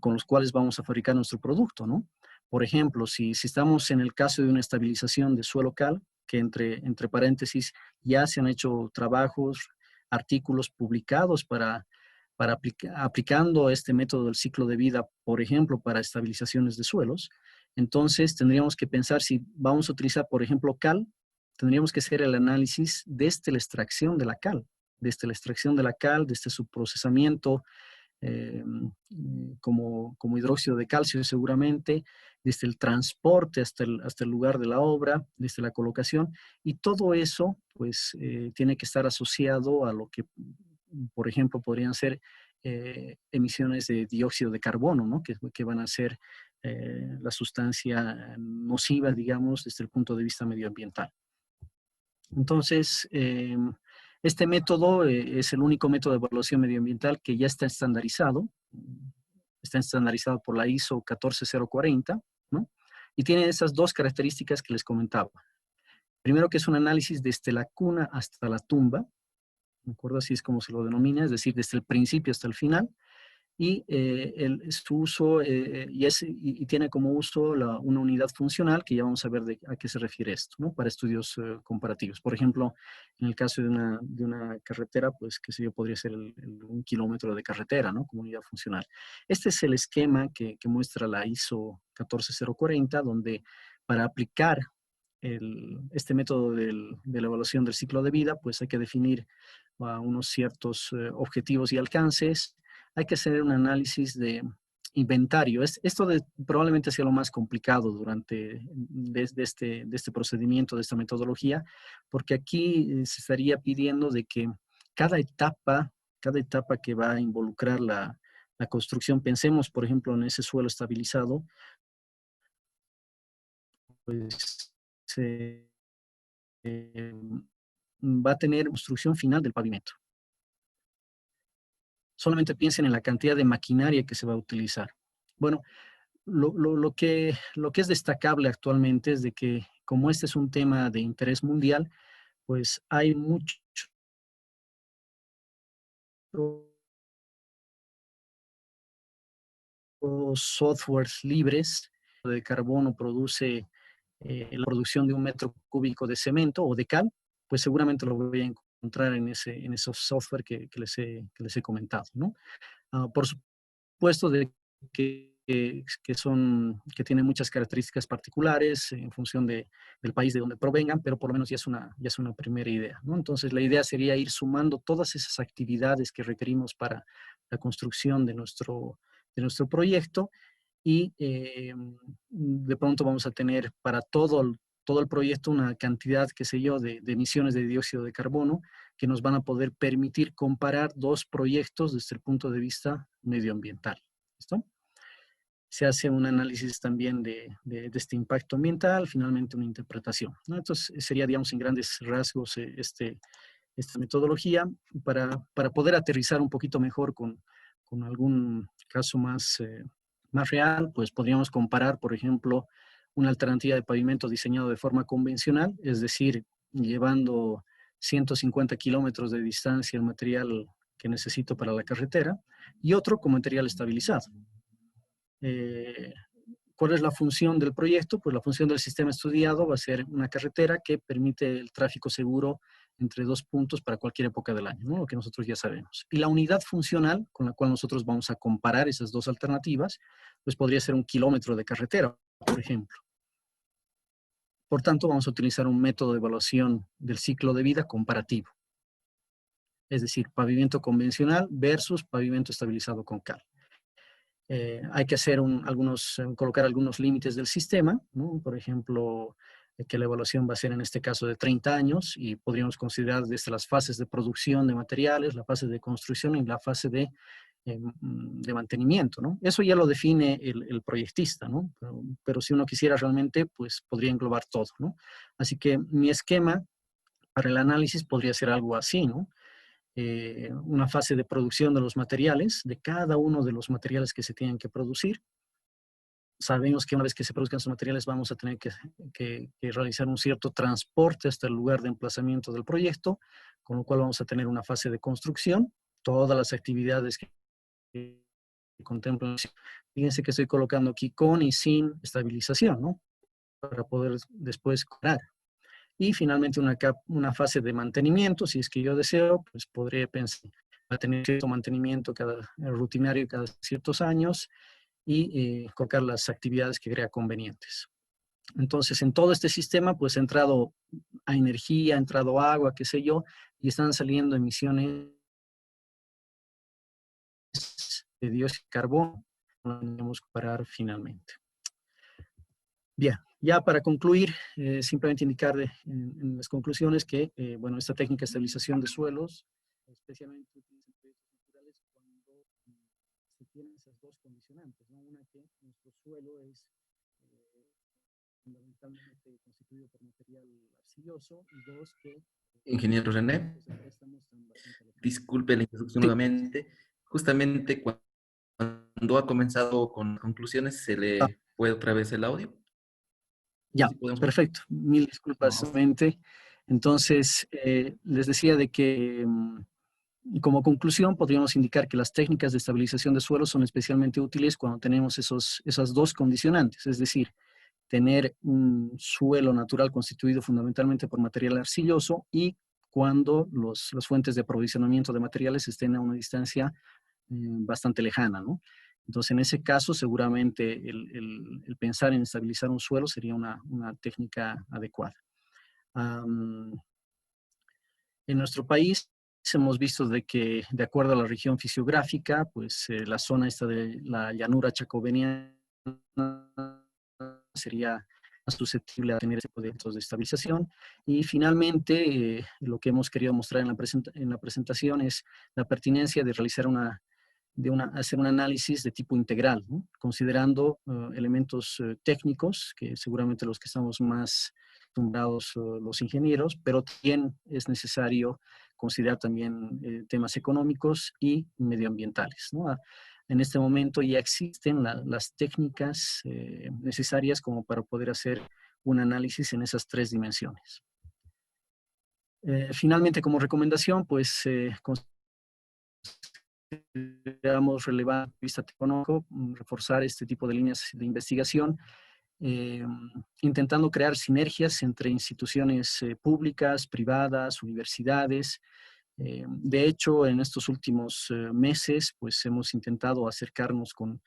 con los cuales vamos a fabricar nuestro producto, ¿no? Por ejemplo, si estamos en el caso de una estabilización de suelo cal, que entre paréntesis ya se han hecho trabajos, artículos publicados aplicando este método del ciclo de vida, por ejemplo, para estabilizaciones de suelos. Entonces, tendríamos que pensar si vamos a utilizar, por ejemplo, cal, tendríamos que hacer el análisis desde la extracción de la cal, desde su procesamiento como hidróxido de calcio seguramente, desde el transporte hasta el lugar de la obra, desde la colocación, y todo eso pues tiene que estar asociado a lo que, por ejemplo, podrían ser emisiones de dióxido de carbono, ¿no? que van a ser la sustancia nociva, digamos, desde el punto de vista medioambiental. Entonces, este método es el único método de evaluación medioambiental que ya está estandarizado por la ISO 14040, ¿no? Y tiene esas dos características que les comentaba. Primero, que es un análisis desde la cuna hasta la tumba, ¿de acuerdo? Así es como se lo denomina, es decir, desde el principio hasta el final. Y su uso, y tiene como uso una unidad funcional, que ya vamos a ver a qué se refiere esto, ¿no? Para estudios comparativos. Por ejemplo, en el caso de una carretera, pues, qué sé yo, podría ser 1 kilómetro de carretera, ¿no? Como unidad funcional. Este es el esquema que muestra la ISO 14040, donde para aplicar este método de la evaluación del ciclo de vida, pues hay que definir unos ciertos objetivos y alcances. Hay que hacer un análisis de inventario. Esto probablemente sea lo más complicado de este procedimiento, de esta metodología, porque aquí se estaría pidiendo de que cada etapa, que va a involucrar la construcción, pensemos, por ejemplo, en ese suelo estabilizado, pues va a tener construcción final del pavimento. Solamente piensen en la cantidad de maquinaria que se va a utilizar. Bueno, lo que es destacable actualmente es de que, como este es un tema de interés mundial, pues hay muchos softwares libres. De carbono produce la producción de 1 metro cúbico de cemento o de cal, pues seguramente lo voy a encontrar en esos software que les he comentado, ¿no? Por supuesto de que tienen muchas características particulares en función del país de donde provengan, pero por lo menos ya es una primera idea, ¿no? Entonces, la idea sería ir sumando todas esas actividades que requerimos para la construcción de nuestro proyecto, y de pronto vamos a tener para todo el proyecto una cantidad, qué sé yo, de emisiones de dióxido de carbono, que nos van a poder permitir comparar dos proyectos desde el punto de vista medioambiental. ¿Listo? Se hace un análisis también de este impacto ambiental, finalmente una interpretación, ¿no? Entonces, sería, digamos, en grandes rasgos esta metodología para poder aterrizar un poquito mejor con algún caso más real. Pues podríamos comparar, por ejemplo, una alternativa de pavimento diseñado de forma convencional, es decir, llevando 150 kilómetros de distancia el material que necesito para la carretera, y otro con material estabilizado. ¿Cuál es la función del proyecto? Pues la función del sistema estudiado va a ser una carretera que permite el tráfico seguro entre dos puntos para cualquier época del año, ¿no? Lo que nosotros ya sabemos. Y la unidad funcional con la cual nosotros vamos a comparar esas dos alternativas, pues podría ser 1 kilómetro de carretera, por ejemplo. Por tanto, vamos a utilizar un método de evaluación del ciclo de vida comparativo. Es decir, pavimento convencional versus pavimento estabilizado con cal. Hay que hacer colocar algunos límites del sistema, ¿no? Por ejemplo, que la evaluación va a ser en este caso de 30 años, y podríamos considerar desde las fases de producción de materiales, la fase de construcción y la fase de mantenimiento, ¿no? Eso ya lo define el proyectista, ¿no? Pero si uno quisiera realmente, pues podría englobar todo, ¿no? Así que mi esquema para el análisis podría ser algo así, ¿no? Una fase de producción de los materiales, de cada uno de los materiales que se tienen que producir. Sabemos que una vez que se produzcan esos materiales vamos a tener que realizar un cierto transporte hasta el lugar de emplazamiento del proyecto, con lo cual vamos a tener una fase de construcción, todas las actividades que contemplan. Fíjense que estoy colocando aquí con y sin estabilización, ¿no? Para poder después cobrar. Y finalmente una fase de mantenimiento, si es que yo deseo, pues podré pensar a tener cierto mantenimiento rutinario cada ciertos años, y colocar las actividades que crea convenientes. Entonces, en todo este sistema, pues ha entrado a energía, ha entrado agua, qué sé yo, y están saliendo emisiones de dióxido de carbono, que vamos a comparar finalmente. Bien, ya para concluir, simplemente indicar en las conclusiones que, bueno, esta técnica de estabilización de suelos, especialmente utiliza en proyectos naturales cuando se tienen esas dos condicionantes, ¿no? Una, que nuestro suelo es fundamentalmente constituido por material arcilloso, y dos, que Ingeniero René, disculpe la interrupción sí. nuevamente. Justamente cuando ha comenzado con conclusiones, ¿se le fue otra vez el audio? Ya, Si podemos... perfecto. Mil disculpas No, nuevamente. Entonces, les decía de que como conclusión podríamos indicar que las técnicas de estabilización de suelos son especialmente útiles cuando tenemos esas dos condicionantes, es decir, tener un suelo natural constituido fundamentalmente por material arcilloso y cuando las fuentes de aprovisionamiento de materiales estén a una distancia bastante lejana, ¿no? Entonces, en ese caso, seguramente el pensar en estabilizar un suelo sería una técnica adecuada. Um, en nuestro país hemos visto de que, de acuerdo a la región fisiográfica, pues la zona esta de la llanura chacobeniana sería más susceptible a tener ese tipo de efectos de estabilización. Y finalmente, lo que hemos querido mostrar en la presentación es la pertinencia de realizar hacer un análisis de tipo integral, ¿no? Considerando elementos técnicos, que seguramente los que estamos más acostumbrados los ingenieros, pero también es necesario considerar también temas económicos y medioambientales, ¿no? En este momento ya existen las técnicas necesarias como para poder hacer un análisis en esas tres dimensiones. Finalmente, como recomendación, pues consideramos relevante vista económico reforzar este tipo de líneas de investigación, eh, intentando crear sinergias entre instituciones públicas, privadas, universidades. De hecho, en estos últimos meses, pues hemos intentado acercarnos con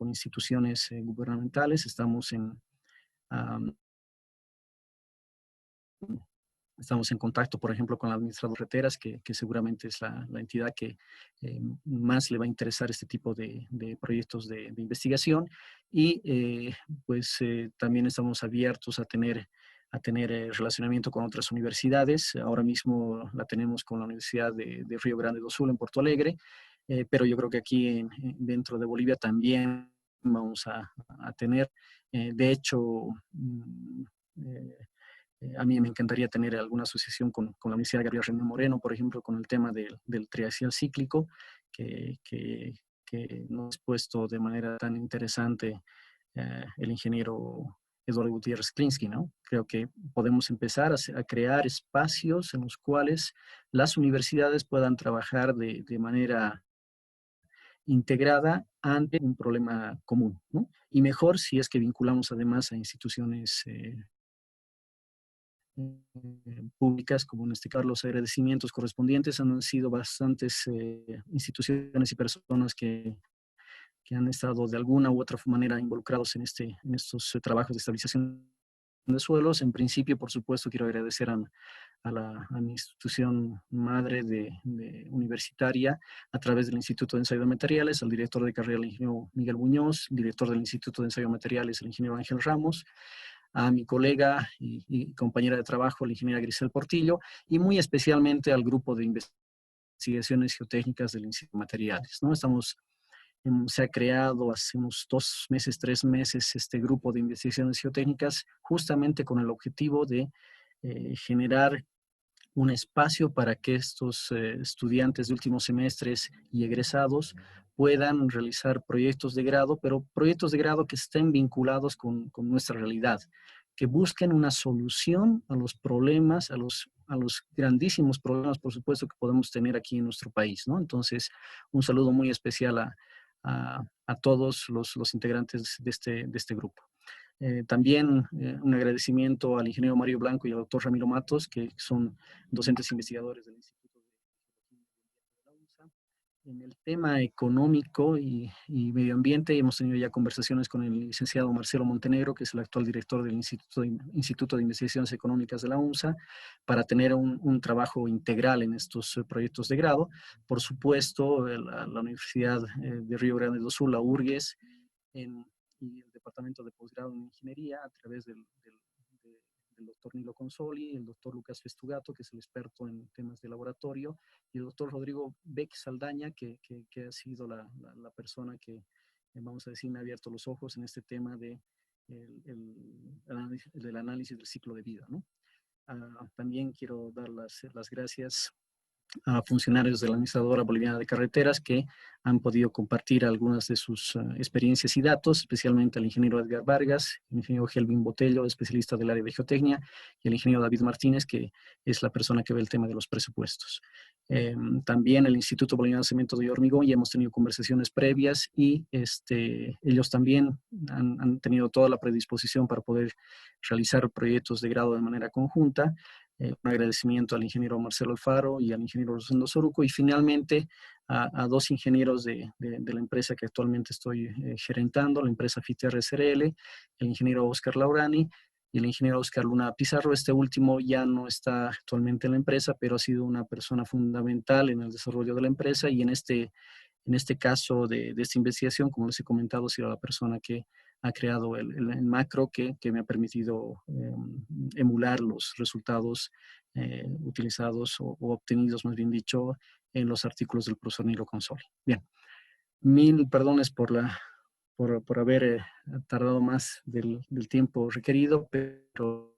instituciones gubernamentales. Estamos en contacto, por ejemplo, con la administradora de carreteras, que seguramente es la entidad que más le va a interesar este tipo de proyectos de investigación. Y pues también estamos abiertos a tener relacionamiento con otras universidades. Ahora mismo la tenemos con la Universidad de Río Grande do Sul en Porto Alegre, pero yo creo que aquí dentro de Bolivia también vamos a tener. De hecho, a mí me encantaría tener alguna asociación con la Universidad Gabriel René Moreno, por ejemplo, con el tema del triaxial cíclico, que, que, que nos ha puesto de manera tan interesante el ingeniero Eduardo Gutiérrez Klinsky, ¿no? Creo que podemos empezar a crear espacios en los cuales las universidades puedan trabajar de manera integrada ante un problema común, ¿no? Y mejor si es que vinculamos además a instituciones públicas, como en este caso los agradecimientos correspondientes. Han sido bastantes instituciones y personas que han estado de alguna u otra manera involucrados en estos trabajos de estabilización de suelos. En principio, por supuesto, quiero agradecer a mi institución madre universitaria a través del Instituto de Ensayo de Materiales, al director de carrera, el ingeniero Miguel Muñoz, director del Instituto de Ensayo de Materiales, el ingeniero Ángel Ramos, a mi colega y compañera de trabajo, la ingeniera Grisel Portillo, y muy especialmente al grupo de investigaciones geotécnicas del Instituto de Materiales, ¿no? Se ha creado hace unos 2 meses, 3 meses, este grupo de investigaciones geotécnicas justamente con el objetivo de generar un espacio para que estos estudiantes de últimos semestres y egresados puedan realizar proyectos de grado, pero proyectos de grado que estén vinculados con nuestra realidad, que busquen una solución a los problemas, a los grandísimos problemas, por supuesto, que podemos tener aquí en nuestro país, ¿no? Entonces, un saludo muy especial a todos los integrantes de este grupo. También un agradecimiento al ingeniero Mario Blanco y al doctor Ramiro Matos, que son docentes investigadores del Instituto de la UNSA. En el tema económico y medio ambiente hemos tenido ya conversaciones con el licenciado Marcelo Montenegro, que es el actual director del Instituto de Investigaciones Económicas de la UNSA, para tener un trabajo integral en estos proyectos de grado. Por supuesto, la Universidad de Río Grande do Sul, la URGES, y el Departamento de Posgrado en Ingeniería a través del doctor Nilo Consoli, el doctor Lucas Festugato, que es el experto en temas de laboratorio, y el doctor Rodrigo Beck Saldaña, que ha sido la persona que, vamos a decir, me ha abierto los ojos en este tema del análisis del ciclo de vida, ¿no? También quiero dar las gracias a funcionarios de la Administradora Boliviana de Carreteras que han podido compartir algunas de sus experiencias y datos, especialmente al ingeniero Edgar Vargas, el ingeniero Helvin Botello, especialista del área de geotecnia, y el ingeniero David Martínez, que es la persona que ve el tema de los presupuestos. También el Instituto Boliviano de Cemento y Hormigón, ya hemos tenido conversaciones previas y ellos también han tenido toda la predisposición para poder realizar proyectos de grado de manera conjunta. Un agradecimiento al ingeniero Marcelo Alfaro y al ingeniero Rosendo Soruco, y finalmente a dos ingenieros de la empresa que actualmente estoy gerentando, la empresa FITR SRL, el ingeniero Oscar Laurani y el ingeniero Oscar Luna Pizarro. Este último ya no está actualmente en la empresa, pero ha sido una persona fundamental en el desarrollo de la empresa, y en este caso de esta investigación, como les he comentado, ha sido la persona que ha creado el macro que me ha permitido emular los resultados utilizados o obtenidos, más bien dicho, en los artículos del profesor Nilo Consoli. Bien, mil perdones por haber tardado más del tiempo requerido, pero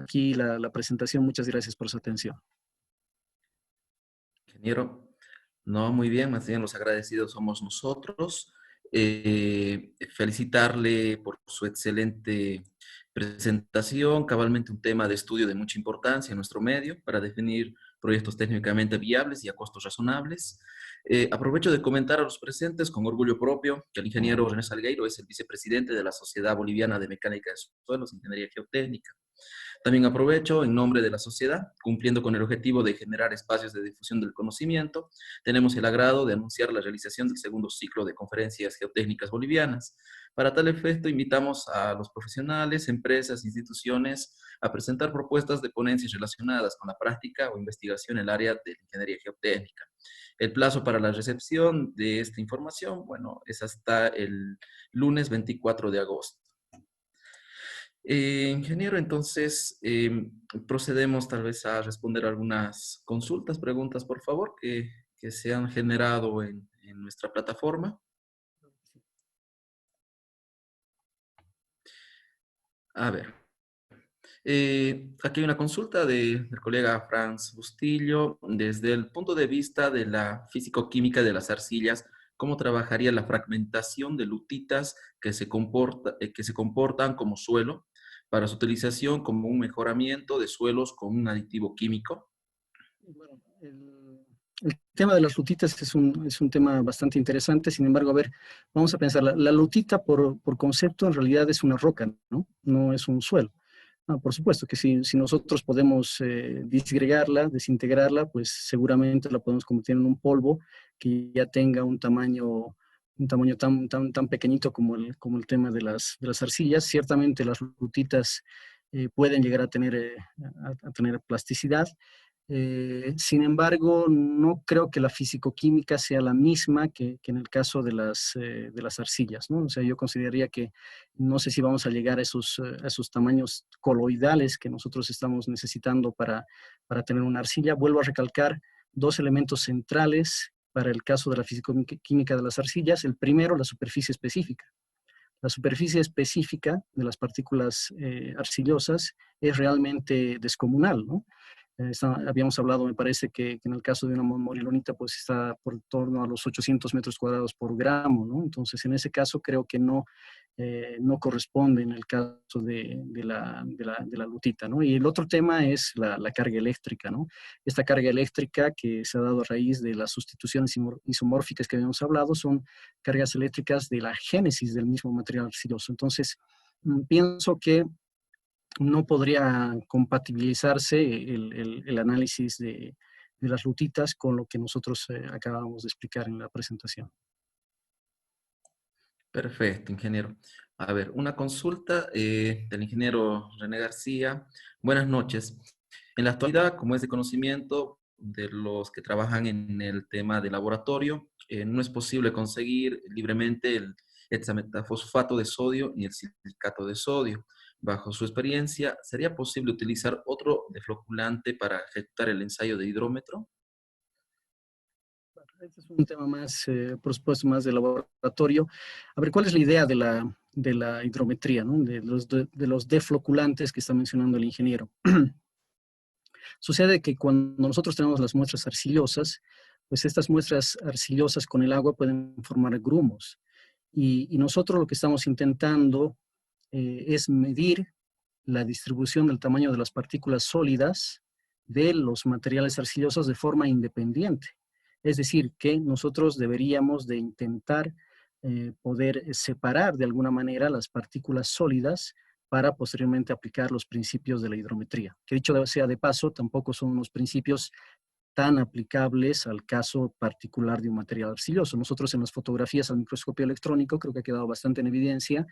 aquí la presentación. Muchas gracias por su atención. Ingeniero, no, muy bien, más bien los agradecidos somos nosotros. Felicitarle por su excelente presentación, cabalmente un tema de estudio de mucha importancia en nuestro medio para definir proyectos técnicamente viables y a costos razonables. Aprovecho de comentar a los presentes con orgullo propio que el ingeniero René Salgueiro es el vicepresidente de la Sociedad Boliviana de Mecánica de Suelos, Ingeniería Geotécnica. También aprovecho en nombre de la sociedad, cumpliendo con el objetivo de generar espacios de difusión del conocimiento, tenemos el agrado de anunciar la realización del segundo ciclo de conferencias geotécnicas bolivianas. Para tal efecto, invitamos a los profesionales, empresas, instituciones a presentar propuestas de ponencias relacionadas con la práctica o investigación en el área de la ingeniería geotécnica. El plazo para la recepción de esta información, bueno, es hasta el lunes 24 de agosto. Ingeniero, entonces procedemos tal vez a responder algunas consultas, preguntas, por favor, que se han generado en nuestra plataforma. A ver, aquí hay una consulta del colega Franz Bustillo. Desde el punto de vista de la físico-química de las arcillas, ¿cómo trabajaría la fragmentación de lutitas que se comportan como suelo para su utilización como un mejoramiento de suelos con un aditivo químico? Bueno, el tema de las lutitas es un tema bastante interesante. Sin embargo, a ver, vamos a pensar, la lutita por concepto en realidad es una roca, ¿no? No es un suelo. Por supuesto que si nosotros podemos disgregarla, desintegrarla, pues seguramente la podemos convertir en un polvo que ya tenga un tamaño tan pequeñito como el tema de las arcillas. Ciertamente las lutitas pueden llegar a tener plasticidad. Sin embargo, no creo que la fisicoquímica sea la misma que en el caso de las arcillas, ¿no? O sea, yo consideraría que no sé si vamos a llegar a esos tamaños coloidales que nosotros estamos necesitando para tener una arcilla. Vuelvo a recalcar dos elementos centrales para el caso de la fisicoquímica de las arcillas. El primero, la superficie específica. La superficie específica de las partículas arcillosas es realmente descomunal, ¿no? Habíamos hablado, me parece, que en el caso de una morilonita pues está por torno a los 800 metros cuadrados por gramo, ¿no? Entonces, en ese caso creo que no corresponde en el caso de la lutita, ¿no? Y el otro tema es la carga eléctrica, ¿no? Esta carga eléctrica que se ha dado a raíz de las sustituciones isomórficas que habíamos hablado son cargas eléctricas de la génesis del mismo material arcilloso. Entonces, pienso que no podría compatibilizarse el análisis de las lutitas con lo que nosotros acabamos de explicar en la presentación. Perfecto, ingeniero. A ver, una consulta del ingeniero René García. Buenas noches. En la actualidad, como es de conocimiento de los que trabajan en el tema de laboratorio, no es posible conseguir libremente el hexametafosfato de sodio ni el silicato de sodio. Bajo su experiencia, ¿sería posible utilizar otro defloculante para ejecutar el ensayo de hidrómetro? Este es un tema más, por supuesto, más de laboratorio. A ver, ¿cuál es la idea de la hidrometría, ¿no? De los defloculantes que está mencionando el ingeniero? Sucede que cuando nosotros tenemos las muestras arcillosas, pues estas muestras arcillosas con el agua pueden formar grumos. Y nosotros lo que estamos intentando es medir la distribución del tamaño de las partículas sólidas de los materiales arcillosos de forma independiente. Es decir, que nosotros deberíamos de intentar poder separar de alguna manera las partículas sólidas para posteriormente aplicar los principios de la hidrometría. Que dicho sea de paso, tampoco son unos principios tan aplicables al caso particular de un material arcilloso. Nosotros en las fotografías al microscopio electrónico creo que ha quedado bastante en evidencia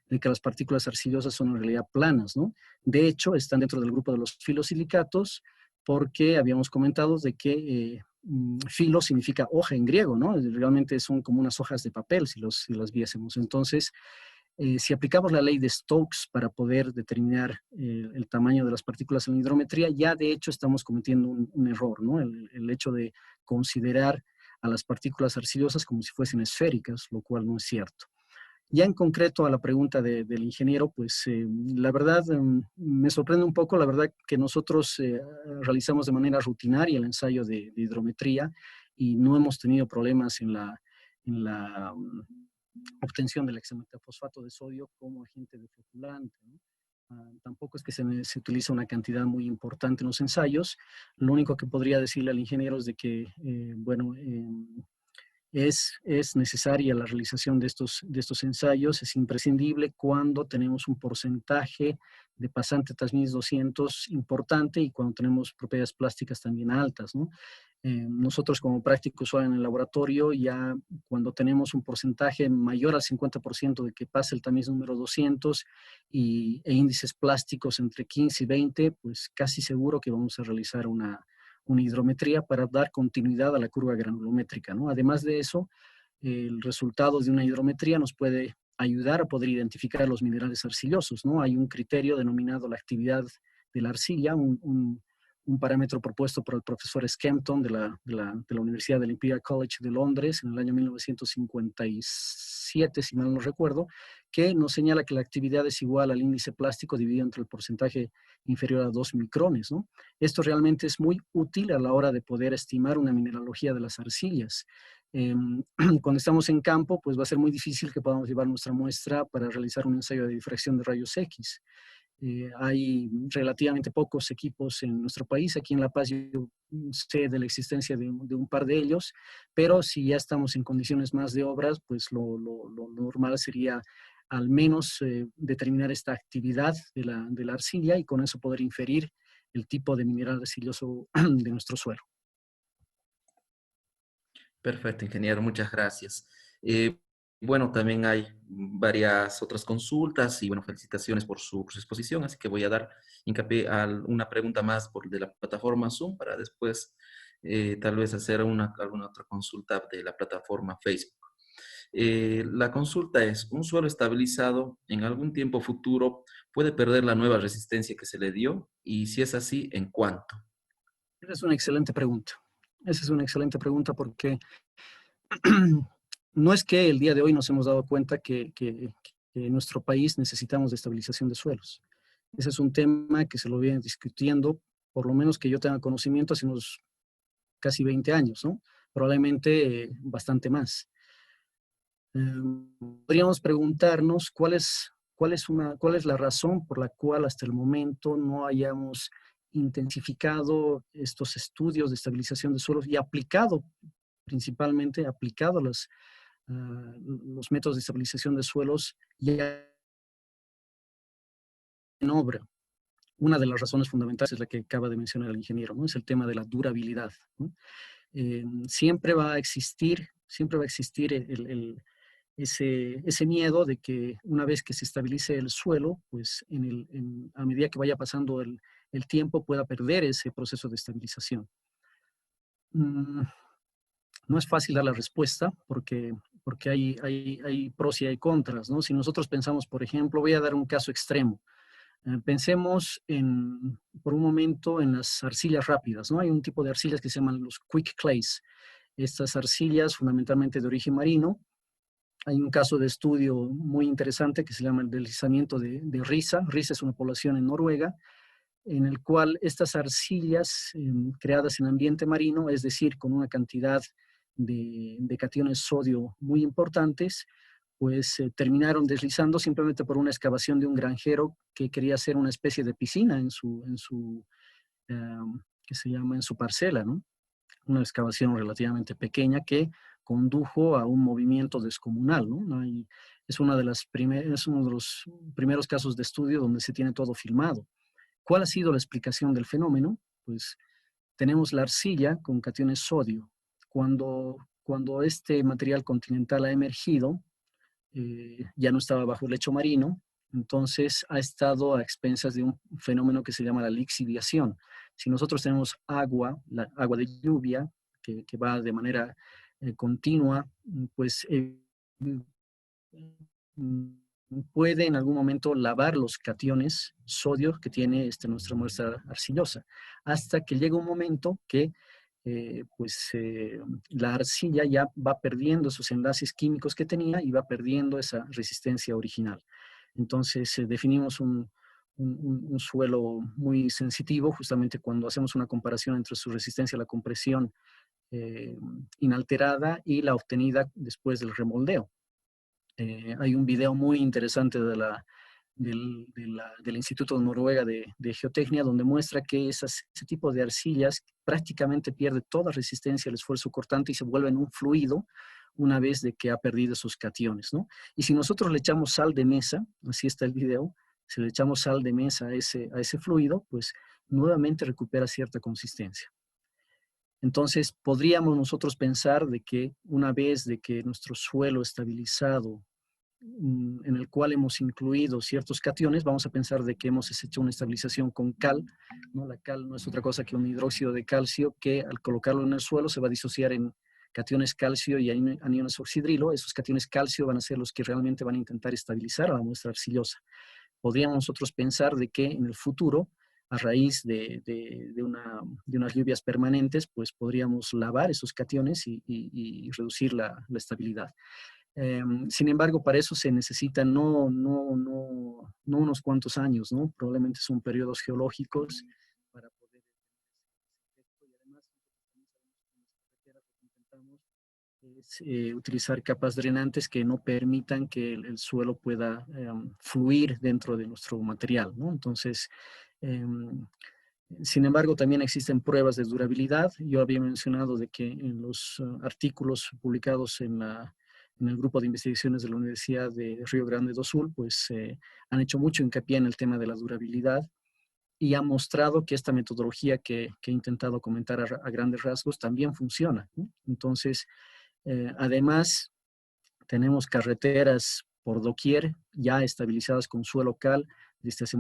de que las partículas arcillosas son en realidad planas, ¿no? De hecho, están dentro del grupo de los filosilicatos porque habíamos comentado de que filo significa hoja en griego, ¿no? Realmente son como unas hojas de papel si las viésemos. Entonces, si aplicamos la ley de Stokes para poder determinar el tamaño de las partículas en la hidrometría, ya de hecho estamos cometiendo un error, ¿no? El hecho de considerar a las partículas arcillosas como si fuesen esféricas, lo cual no es cierto. Ya en concreto a la pregunta del ingeniero, pues la verdad me sorprende un poco, la verdad que nosotros realizamos de manera rutinaria el ensayo de hidrometría y no hemos tenido problemas en la obtención del hexametafosfato de sodio como agente defloculante, ¿no? Tampoco es que se utiliza una cantidad muy importante en los ensayos. Lo único que podría decirle al ingeniero es de que, bueno, es necesaria la realización de estos ensayos, es imprescindible cuando tenemos un porcentaje de pasante TASMIS 200 importante y cuando tenemos propiedades plásticas también altas, ¿no? Nosotros como práctico usuario en el laboratorio, ya cuando tenemos un porcentaje mayor al 50% de que pase el tamiz número 200 e índices plásticos entre 15 y 20, pues casi seguro que vamos a realizar una hidrometría para dar continuidad a la curva granulométrica, ¿no? Además de eso, el resultado de una hidrometría nos puede ayudar a poder identificar los minerales arcillosos, ¿no? Hay un criterio denominado la actividad de la arcilla, un parámetro propuesto por el profesor Skempton de la Universidad del Imperial College de Londres en el año 1957, si mal no recuerdo, que nos señala que la actividad es igual al índice plástico dividido entre el porcentaje inferior a 2 micrones, ¿no? Esto realmente es muy útil a la hora de poder estimar una mineralogía de las arcillas. Cuando estamos en campo, pues va a ser muy difícil que podamos llevar nuestra muestra para realizar un ensayo de difracción de rayos X. Hay relativamente pocos equipos en nuestro país. Aquí en La Paz yo sé de la existencia de un par de ellos, pero si ya estamos en condiciones más de obras, pues lo normal sería al menos determinar esta actividad de la arcilla y con eso poder inferir el tipo de mineral arcilloso de nuestro suelo. Perfecto, ingeniero, muchas gracias. Bueno, también hay varias otras consultas y bueno, felicitaciones por su exposición, así que voy a dar hincapié a una pregunta más de la plataforma Zoom para después tal vez hacer alguna otra consulta de la plataforma Facebook. La consulta es, ¿un suelo estabilizado en algún tiempo futuro puede perder la nueva resistencia que se le dio? Y si es así, ¿en cuánto? Esa es una excelente pregunta. Esa es una excelente pregunta porque no es que el día de hoy nos hemos dado cuenta que en nuestro país necesitamos de estabilización de suelos. Ese es un tema que se lo viene discutiendo, por lo menos que yo tenga conocimiento, hace unos casi 20 años, ¿no? Probablemente bastante más. Podríamos preguntarnos cuál es la razón por la cual hasta el momento no hayamos intensificado estos estudios de estabilización de suelos y principalmente aplicado los métodos de estabilización de suelos ya en obra. Una de las razones fundamentales es la que acaba de mencionar el ingeniero, ¿no? Es el tema de la durabilidad, ¿no? Siempre va a existir ese miedo de que una vez que se estabilice el suelo, pues a medida que vaya pasando el tiempo pueda perder ese proceso de estabilización. No es fácil dar la respuesta porque hay pros y hay contras, ¿no? Si nosotros pensamos, por ejemplo, voy a dar un caso extremo. Pensemos por un momento en las arcillas rápidas, ¿no? Hay un tipo de arcillas que se llaman los quick clays. Estas arcillas, fundamentalmente de origen marino. Hay un caso de estudio muy interesante que se llama el deslizamiento de Risa. Risa es una población en Noruega. en el cual estas arcillas creadas en ambiente marino, es decir, con una cantidad de cationes sodio muy importantes, pues terminaron deslizando simplemente por una excavación de un granjero que quería hacer una especie de piscina en su ¿qué se llama? En su parcela, ¿no? Una excavación relativamente pequeña que condujo a un movimiento descomunal, ¿no? Y es, es uno de los primeros casos de estudio donde se tiene todo filmado. ¿Cuál ha sido la explicación del fenómeno? Pues tenemos la arcilla con cationes sodio. Cuando este material continental ha emergido, ya no estaba bajo el lecho marino, entonces ha estado a expensas de un fenómeno que se llama la lixiviación. Si nosotros tenemos agua, agua de lluvia, que va de manera continua, pues puede en algún momento lavar los cationes sodio que tiene nuestra muestra arcillosa, hasta que llega un momento que la arcilla ya va perdiendo esos enlaces químicos que tenía y va perdiendo esa resistencia original. Entonces definimos un suelo muy sensitivo justamente cuando hacemos una comparación entre su resistencia a la compresión inalterada y la obtenida después del remoldeo. Hay un video muy interesante del Instituto de Noruega de Geotecnia, donde muestra que ese tipo de arcillas prácticamente pierde toda resistencia al esfuerzo cortante y se vuelven un fluido una vez de que ha perdido sus cationes, ¿no? Y si nosotros le echamos sal de mesa, así está el video, si le echamos sal de mesa a ese fluido, pues nuevamente recupera cierta consistencia. Entonces, podríamos nosotros pensar de que una vez de que nuestro suelo estabilizado, en el cual hemos incluido ciertos cationes, vamos a pensar de que hemos hecho una estabilización con cal, ¿no? La cal no es otra cosa que un hidróxido de calcio que al colocarlo en el suelo se va a disociar en cationes calcio y aniones oxidrilo. Esos cationes calcio van a ser los que realmente van a intentar estabilizar a la muestra arcillosa. Podríamos nosotros pensar de que en el futuro, a raíz de unas lluvias permanentes, pues podríamos lavar esos cationes y reducir la estabilidad. Sin embargo, para eso se necesitan no unos cuantos años, ¿no? Probablemente son periodos geológicos para poder y además intentamos utilizar capas drenantes que no permitan que el suelo pueda fluir dentro de nuestro material, ¿no? Entonces, sin embargo, también existen pruebas de durabilidad. Yo había mencionado de que en los artículos publicados en el grupo de investigaciones de la Universidad de Río Grande do Sul, pues han hecho mucho hincapié en el tema de la durabilidad y han mostrado que esta metodología que he intentado comentar a grandes rasgos también funciona, ¿no? Entonces, además, tenemos carreteras por doquier ya estabilizadas con suelo cal desde hace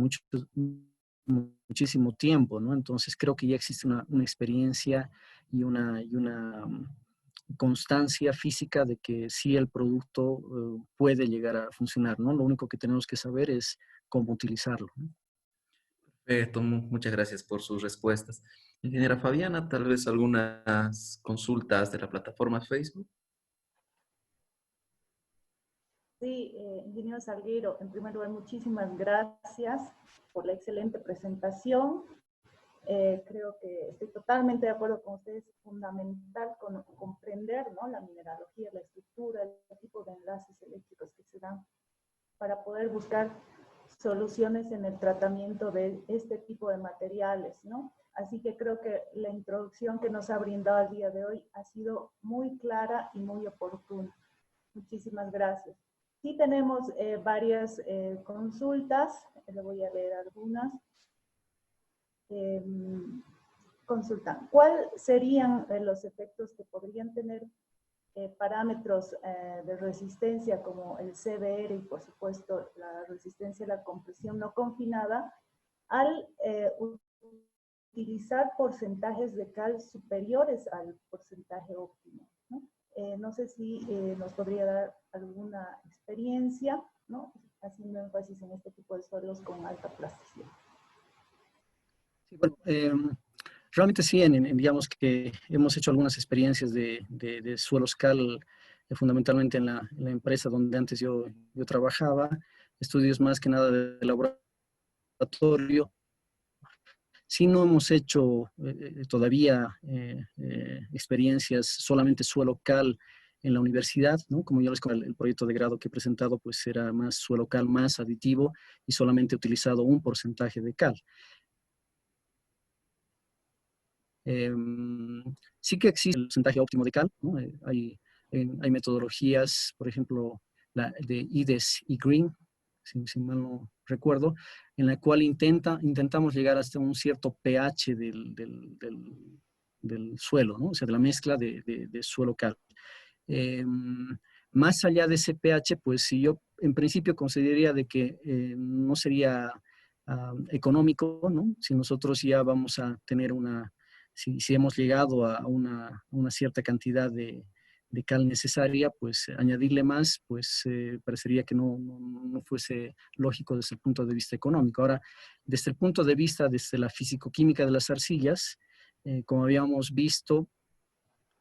muchísimo tiempo, ¿no? Entonces creo que ya existe una experiencia y una constancia física de que sí el producto puede llegar a funcionar, ¿no? Lo único que tenemos que saber es cómo utilizarlo, ¿no? Perfecto, muchas gracias por sus respuestas. Ingeniera Fabiana, tal vez algunas consultas de la plataforma Facebook. Sí, ingeniero Salgueiro, en primer lugar, muchísimas gracias por la excelente presentación. Creo que estoy totalmente de acuerdo con ustedes, es fundamental comprender, ¿no?, la mineralogía, la estructura, el tipo de enlaces eléctricos que se dan para poder buscar soluciones en el tratamiento de este tipo de materiales, ¿no? Así que creo que la introducción que nos ha brindado el día de hoy ha sido muy clara y muy oportuna. Muchísimas gracias. Sí tenemos varias consultas, le voy a leer algunas. Consultan, ¿cuáles serían los efectos que podrían tener parámetros de resistencia como el CBR y por supuesto la resistencia a la compresión no confinada al utilizar porcentajes de cal superiores al porcentaje óptimo, ¿no? No sé si nos podría dar alguna experiencia, ¿no?, haciendo énfasis en este tipo de suelos con alta plasticidad. Sí, bueno, realmente sí, digamos que hemos hecho algunas experiencias de suelos cal, fundamentalmente en la empresa donde antes yo trabajaba, estudios más que nada de laboratorio, Sí, no hemos hecho todavía experiencias solamente suelo cal en la universidad, ¿no? Como yo les comenté, el proyecto de grado que he presentado pues era más suelo cal, más aditivo y solamente he utilizado un porcentaje de cal. Sí que existe el porcentaje óptimo de cal, ¿no? Hay metodologías, por ejemplo, la de IDES y Green, si mal no recuerdo, en la cual intentamos llegar hasta un cierto pH del suelo, ¿no? O sea, de la mezcla de suelo cal. Eh, Más allá de ese pH, pues si yo en principio consideraría de que no sería económico, ¿no? Si nosotros ya vamos a tener si hemos llegado a una cierta cantidad de cal necesaria, pues añadirle más, pues parecería que no fuese lógico desde el punto de vista económico. Ahora, desde el punto de vista, desde la fisicoquímica de las arcillas, como habíamos visto,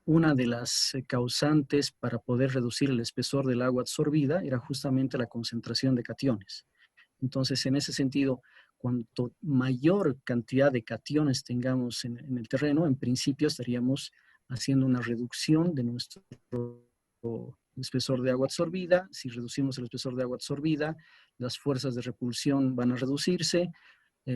una de las causantes para poder reducir el espesor del agua absorbida era justamente la concentración de cationes. Entonces, en ese sentido, cuanto mayor cantidad de cationes tengamos en el terreno, en principio estaríamos haciendo una reducción de nuestro espesor de agua absorbida. Si reducimos el espesor de agua absorbida, las fuerzas de repulsión van a reducirse,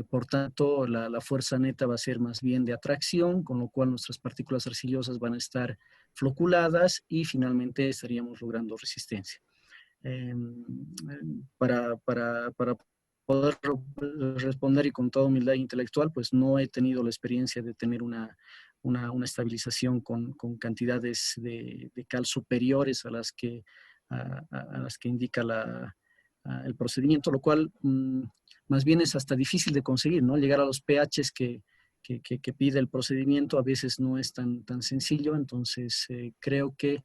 por tanto, la fuerza neta va a ser más bien de atracción, con lo cual nuestras partículas arcillosas van a estar floculadas y finalmente estaríamos logrando resistencia. Eh, para poder responder y con toda humildad intelectual, pues no he tenido la experiencia de tener una estabilización con cantidades de cal superiores a las que indica el procedimiento, lo cual más bien es hasta difícil de conseguir, ¿no? Llegar a los pHs que pide el procedimiento a veces no es tan sencillo, entonces creo que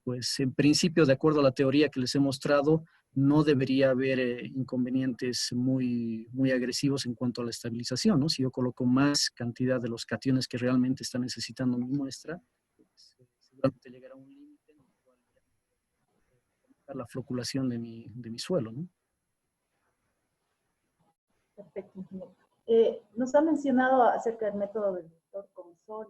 pues en principio, de acuerdo a la teoría que les he mostrado, no debería haber inconvenientes muy agresivos en cuanto a la estabilización, ¿no? Si yo coloco más cantidad de los cationes que realmente está necesitando mi muestra, pues, seguramente llegará a un límite en el cual ya la floculación de mi suelo, ¿no? Perfecto, ingeniero. Nos ha mencionado acerca del método del vector con sol,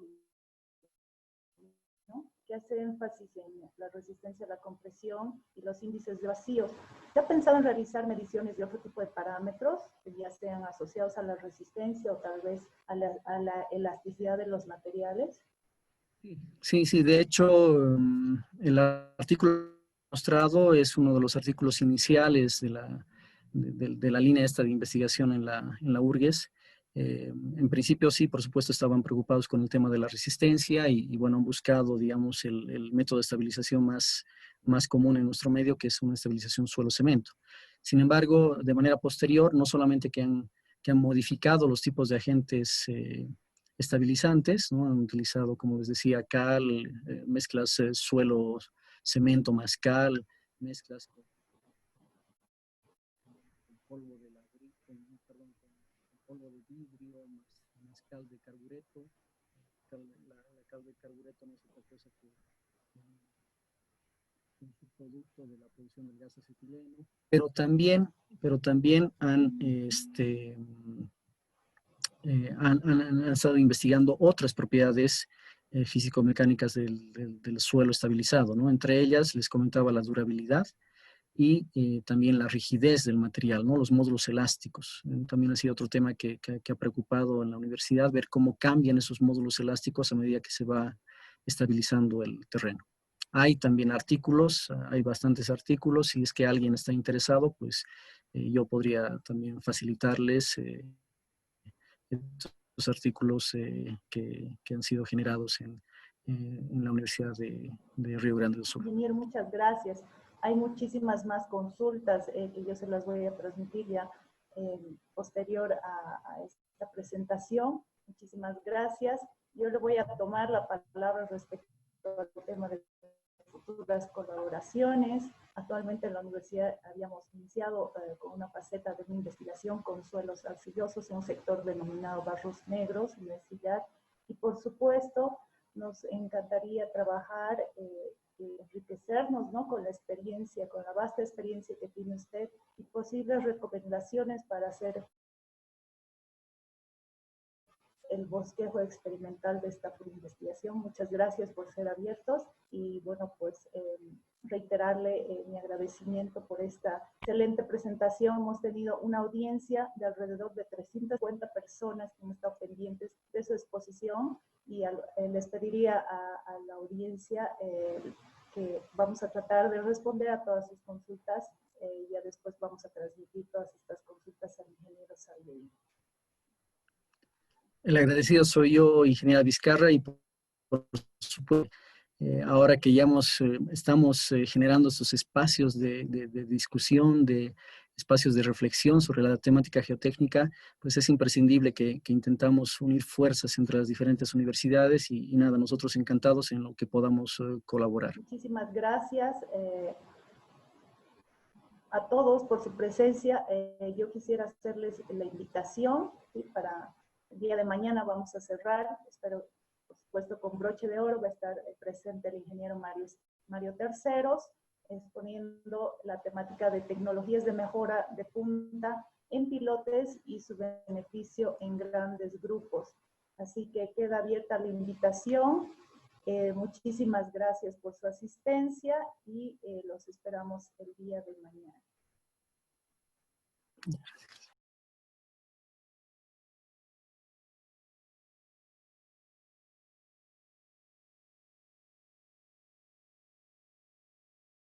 ¿no? Que hace énfasis en la resistencia a la compresión y los índices de vacío. ¿Se ha pensado en realizar mediciones de otro tipo de parámetros que ya sean asociados a la resistencia o tal vez a la elasticidad de los materiales? Sí, de hecho, el artículo mostrado es uno de los artículos iniciales de la línea esta de investigación en la URGES. En principio sí, por supuesto, estaban preocupados con el tema de la resistencia y bueno, han buscado, digamos, el método de estabilización más común en nuestro medio, que es una estabilización suelo-cemento. Sin embargo, de manera posterior, no solamente que han modificado los tipos de agentes estabilizantes, ¿no? Han utilizado, como les decía, cal, mezclas suelo, cemento más cal, mezclas con polvo de ladrillo, con polvo de vidrio, más cal de carbureto. La cal de carbureto no es otra cosa que un subproducto de la producción del gas acetileno, pero también han estado investigando otras propiedades físico-mecánicas del suelo estabilizado, ¿no? Entre ellas, les comentaba la durabilidad y también la rigidez del material, ¿no? Los módulos elásticos. También ha sido otro tema que ha preocupado en la universidad, ver cómo cambian esos módulos elásticos a medida que se va estabilizando el terreno. Hay también artículos, hay bastantes artículos. Si es que alguien está interesado, pues yo podría también facilitarles estos artículos que han sido generados en la Universidad de Río Grande do Sul. Ingeniero, muchas gracias. Hay muchísimas más consultas que yo se las voy a transmitir ya posterior a esta presentación. Muchísimas gracias. Yo le voy a tomar la palabra respecto al tema de futuras colaboraciones. Actualmente en la universidad habíamos iniciado con una faceta de una investigación con suelos arcillosos en un sector denominado barros negros en el sillar. Y por supuesto, nos encantaría trabajar enriquecernos, ¿no? Con la experiencia, con la vasta experiencia que tiene usted y posibles recomendaciones para hacer el bosquejo experimental de esta investigación. Muchas gracias por ser abiertos y bueno, pues reiterarle mi agradecimiento por esta excelente presentación. Hemos tenido una audiencia de alrededor de 350 personas que han estado pendientes de su exposición y les pediría a la audiencia que vamos a tratar de responder a todas sus consultas. Ya después vamos a transmitir todas estas consultas al ingeniero Salgueiro. El agradecido soy yo, ingeniera Vizcarra, y por supuesto, ahora que ya estamos generando estos espacios de discusión, de espacios de reflexión sobre la temática geotécnica, pues es imprescindible que intentamos unir fuerzas entre las diferentes universidades y nada, nosotros encantados en lo que podamos colaborar. Muchísimas gracias a todos por su presencia. Yo quisiera hacerles la invitación, ¿sí? Para el día de mañana vamos a cerrar, espero, por supuesto, con broche de oro. Va a estar presente el ingeniero Mario Terceros, exponiendo la temática de tecnologías de mejora de punta en pilotes y su beneficio en grandes grupos. Así que queda abierta la invitación. Muchísimas gracias por su asistencia y los esperamos el día de mañana.